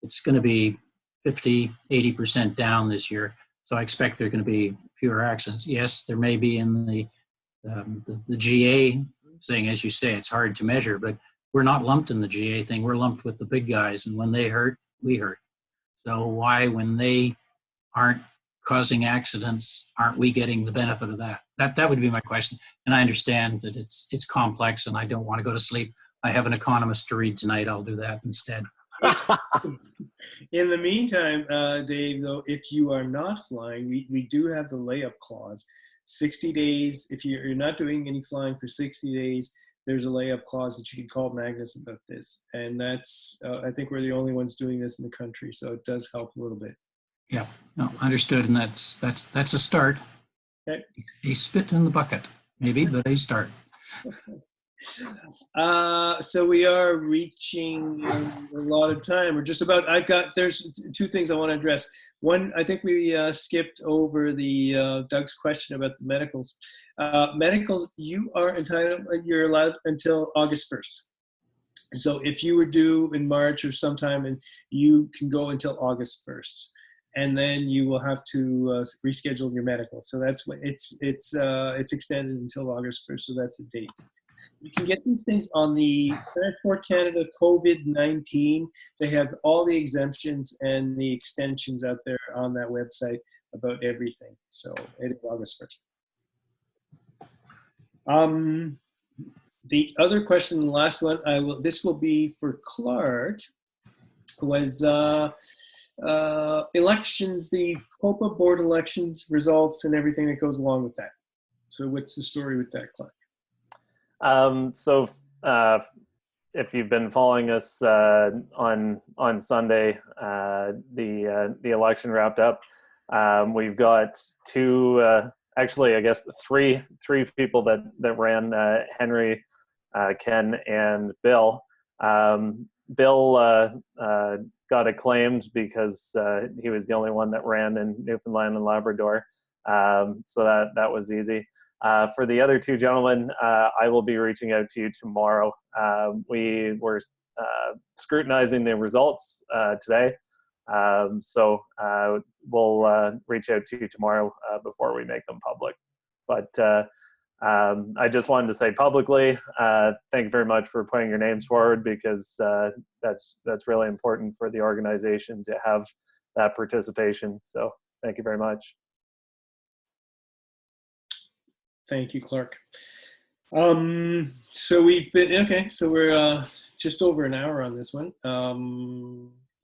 it's going to be 50, 80% down this year. So I expect there are going to be fewer accidents. Yes, there may be in the GA thing, as you say, it's hard to measure, but we're not lumped in the GA thing. We're lumped with the big guys, and when they hurt, we hurt. So why, when they aren't causing accidents, aren't we getting the benefit of that? That would be my question. And I understand that it's complex, and I don't want to go to sleep. I have an economist to read tonight. I'll do that instead. In the meantime, Dave, though, if you are not flying, we do have the layup clause. 60 days, if you're not doing any flying for 60 days, there's a layup clause that you can call Magnus about this. And that's, I think we're the only ones doing this in the country, so it does help a little bit. Yeah, no, understood, and that's a start. Okay. A spit in the bucket, maybe, but a start. So we are reaching a lot of time. We're just about, there's two things I want to address. One, I think we skipped over the Doug's question about the medicals. Medicals, you're allowed until August 1st. So if you were due in March or sometime, and you can go until August 1st. And then you will have to reschedule your medical. So that's when it's extended until August 1st. So that's the date. You can get these things on the Transport Canada COVID-19. They have all the exemptions and the extensions out there on that website about everything. So it is August 1st. The other question, the last one, this will be for Clark, was elections, the COPA board elections results and everything that goes along with that. So what's the story with that, Clark? So if you've been following us on Sunday, the election wrapped up. We've got actually, I guess three people that ran, Henry, Ken, and Bill. Bill got acclaimed because he was the only one that ran in Newfoundland and Labrador. So that was easy. For the other two gentlemen, I will be reaching out to you tomorrow. We were scrutinizing the results today. So we'll reach out to you tomorrow before we make them public. But I just wanted to say publicly, thank you very much for putting your names forward, because that's really important for the organization to have that participation. So thank you very much. Thank you, Clark. So we've been, okay, so we're just over an hour on this one.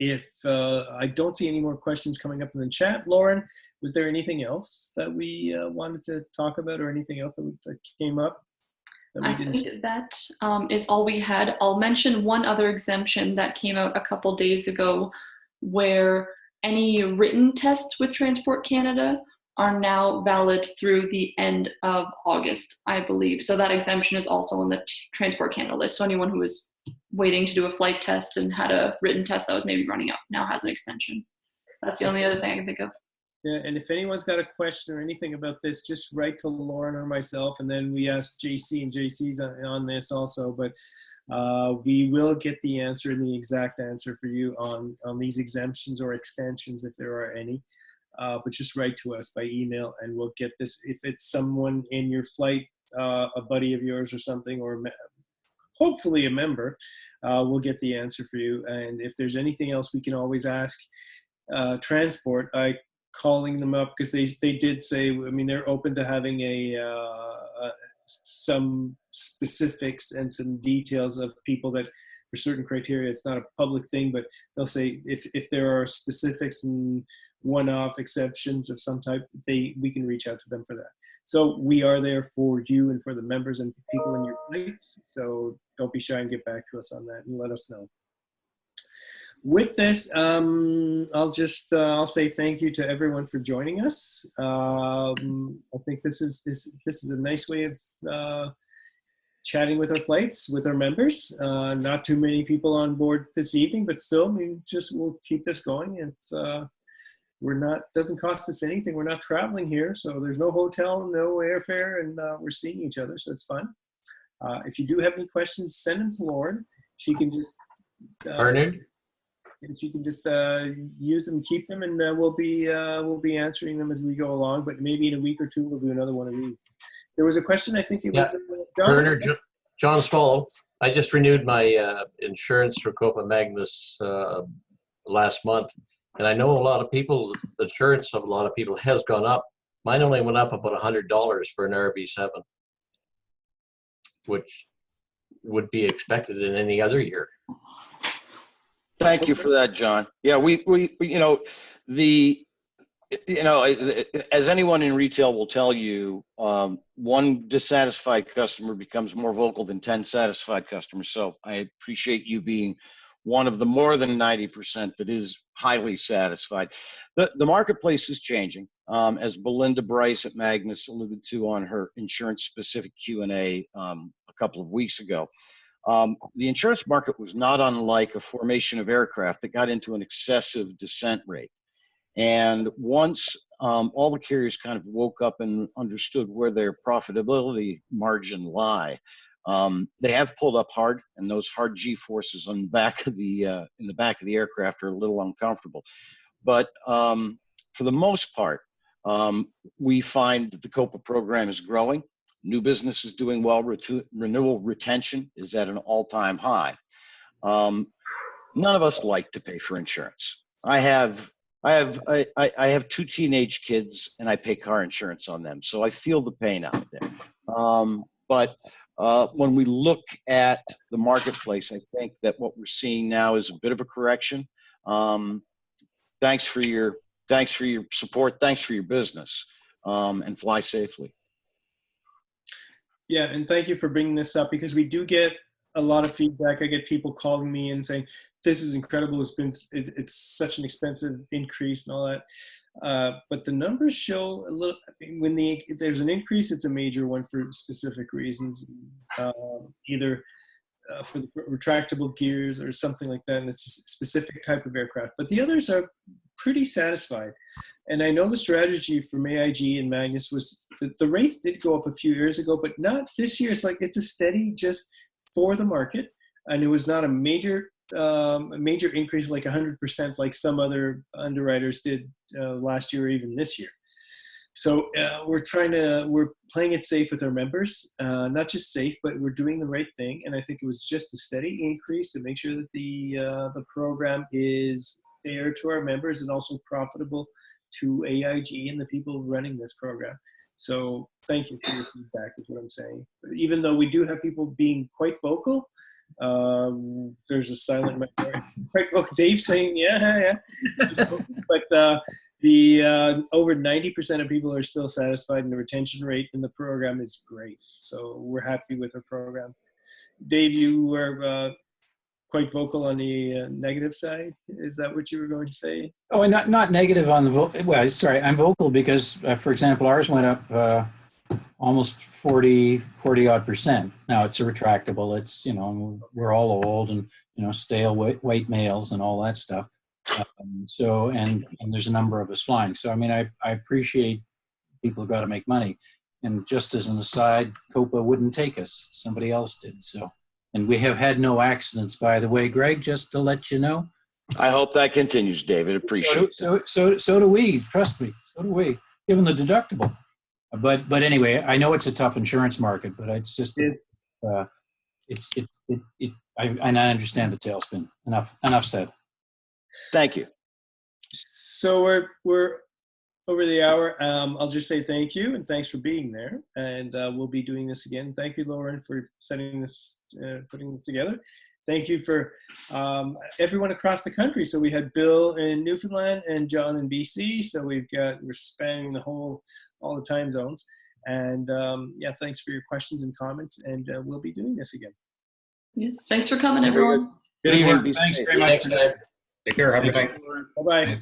If I don't see any more questions coming up in the chat, Lauren, was there anything else that we wanted to talk about, or anything else that came up? I think that is all we had. I'll mention one other exemption that came out a couple days ago, where any written tests with Transport Canada are now valid through the end of August, I believe. So that exemption is also on the Transport Canada list. So anyone who was waiting to do a flight test and had a written test that was maybe running up now has an extension. That's the only other thing I can think of. Yeah, and if anyone's got a question or anything about this, just write to Lauren or myself, and then we ask JC, and JC's on this also. But we will get the answer and the exact answer for you on these exemptions or extensions if there are any. But just write to us by email, and we'll get this. If it's someone in your flight, a buddy of yours or something, or hopefully a member, we'll get the answer for you. And if there's anything else, we can always ask transport. Calling them up, because they did say, I mean, they're open to having some specifics and some details of people that for certain criteria, it's not a public thing, but they'll say if there are specifics and one-off exceptions of some type, we can reach out to them for that. So we are there for you and for the members and people in your flights. So don't be shy and get back to us on that and let us know. With this, I'll say thank you to everyone for joining us. I think this is a nice way of chatting with our flights, with our members. Not too many people on board this evening, but still, we'll keep this going. And doesn't cost us anything. We're not traveling here, so there's no hotel, no airfare, and we're seeing each other, so it's fun. If you do have any questions, send them to Lauren. She can just Bernard? She can just use them, keep them, and we'll be answering them as we go along. But maybe in a week or two, we'll do another one of these. There was a question. I think it was John. Bernard, John Swallow. I just renewed my insurance for Copa Magnus last month, and I know a lot of people's insurance of a lot of people has gone up. Mine only went up about $100 for an RV7, which would be expected in any other year. Thank you for that, John. Yeah, we as anyone in retail will tell you, one dissatisfied customer becomes more vocal than 10 satisfied customers. So I appreciate you being one of the more than 90% that is highly satisfied. The marketplace is changing, as Belinda Bryce at Magnus alluded to on her insurance-specific Q&A a couple of weeks ago. The insurance market was not unlike a formation of aircraft that got into an excessive descent rate. And once all the carriers kind of woke up and understood where their profitability margin lie, they have pulled up hard, and those hard G-forces on the back of in the back of the aircraft are a little uncomfortable. But for the most part, we find that the COPA program is growing. New business is doing well. Renewal retention is at an all-time high. None of us like to pay for insurance. I have 2 teenage kids, and I pay car insurance on them, so I feel the pain out there. But when we look at the marketplace, I think that what we're seeing now is a bit of a correction. Thanks for your support. Thanks for your business, and fly safely. Yeah, and thank you for bringing this up, because we do get a lot of feedback. I get people calling me and saying, this is incredible. It's such an expensive increase and all that. But the numbers show a little, when there's an increase, it's a major one for specific reasons, either for the retractable gears or something like that. And it's a specific type of aircraft, but the others are pretty satisfied. And I know the strategy from AIG and Magnus was that the rates did go up a few years ago, but not this year. It's a steady just for the market. And it was not a major increase like 100% like some other underwriters did last year or even this year. So we're playing it safe with our members, not just safe, but we're doing the right thing. And I think it was just a steady increase to make sure that the program is fair to our members and also profitable to AIG and the people running this program. So thank you for your feedback is what I'm saying. Even though we do have people being quite vocal, there's a silent minority. Quite vocal. Dave saying, yeah. But the over 90% of people are still satisfied, and the retention rate in the program is great. So we're happy with our program. Dave, you were quite vocal on the negative side. Is that what you were going to say? Oh, and not negative on the well, sorry, I'm vocal because, for example, ours went up almost 40 odd percent. Now it's a retractable. It's, we're all old and, stale white males and all that stuff. So, and there's a number of us flying. So, I mean, I appreciate people have got to make money. And just as an aside, COPA wouldn't take us. Somebody else did. So, and we have had no accidents, by the way, Greg, just to let you know. I hope that continues, David. Appreciate it. So do we. Trust me. So do we, given the deductible. But anyway, I know it's a tough insurance market, but it's just, and I understand the tailspin. Enough said. Thank you. So we're over the hour. I'll just say thank you and thanks for being there. And we'll be doing this again. Thank you, Lauren, for setting this, putting this together. Thank you for everyone across the country. So we had Bill in Newfoundland and John in BC. So we're spanning all the time zones. And yeah, thanks for your questions and comments. And we'll be doing this again. Yes. Thanks for coming, everyone. Good evening. Thanks very much. Take care. Have a good night. Bye-bye.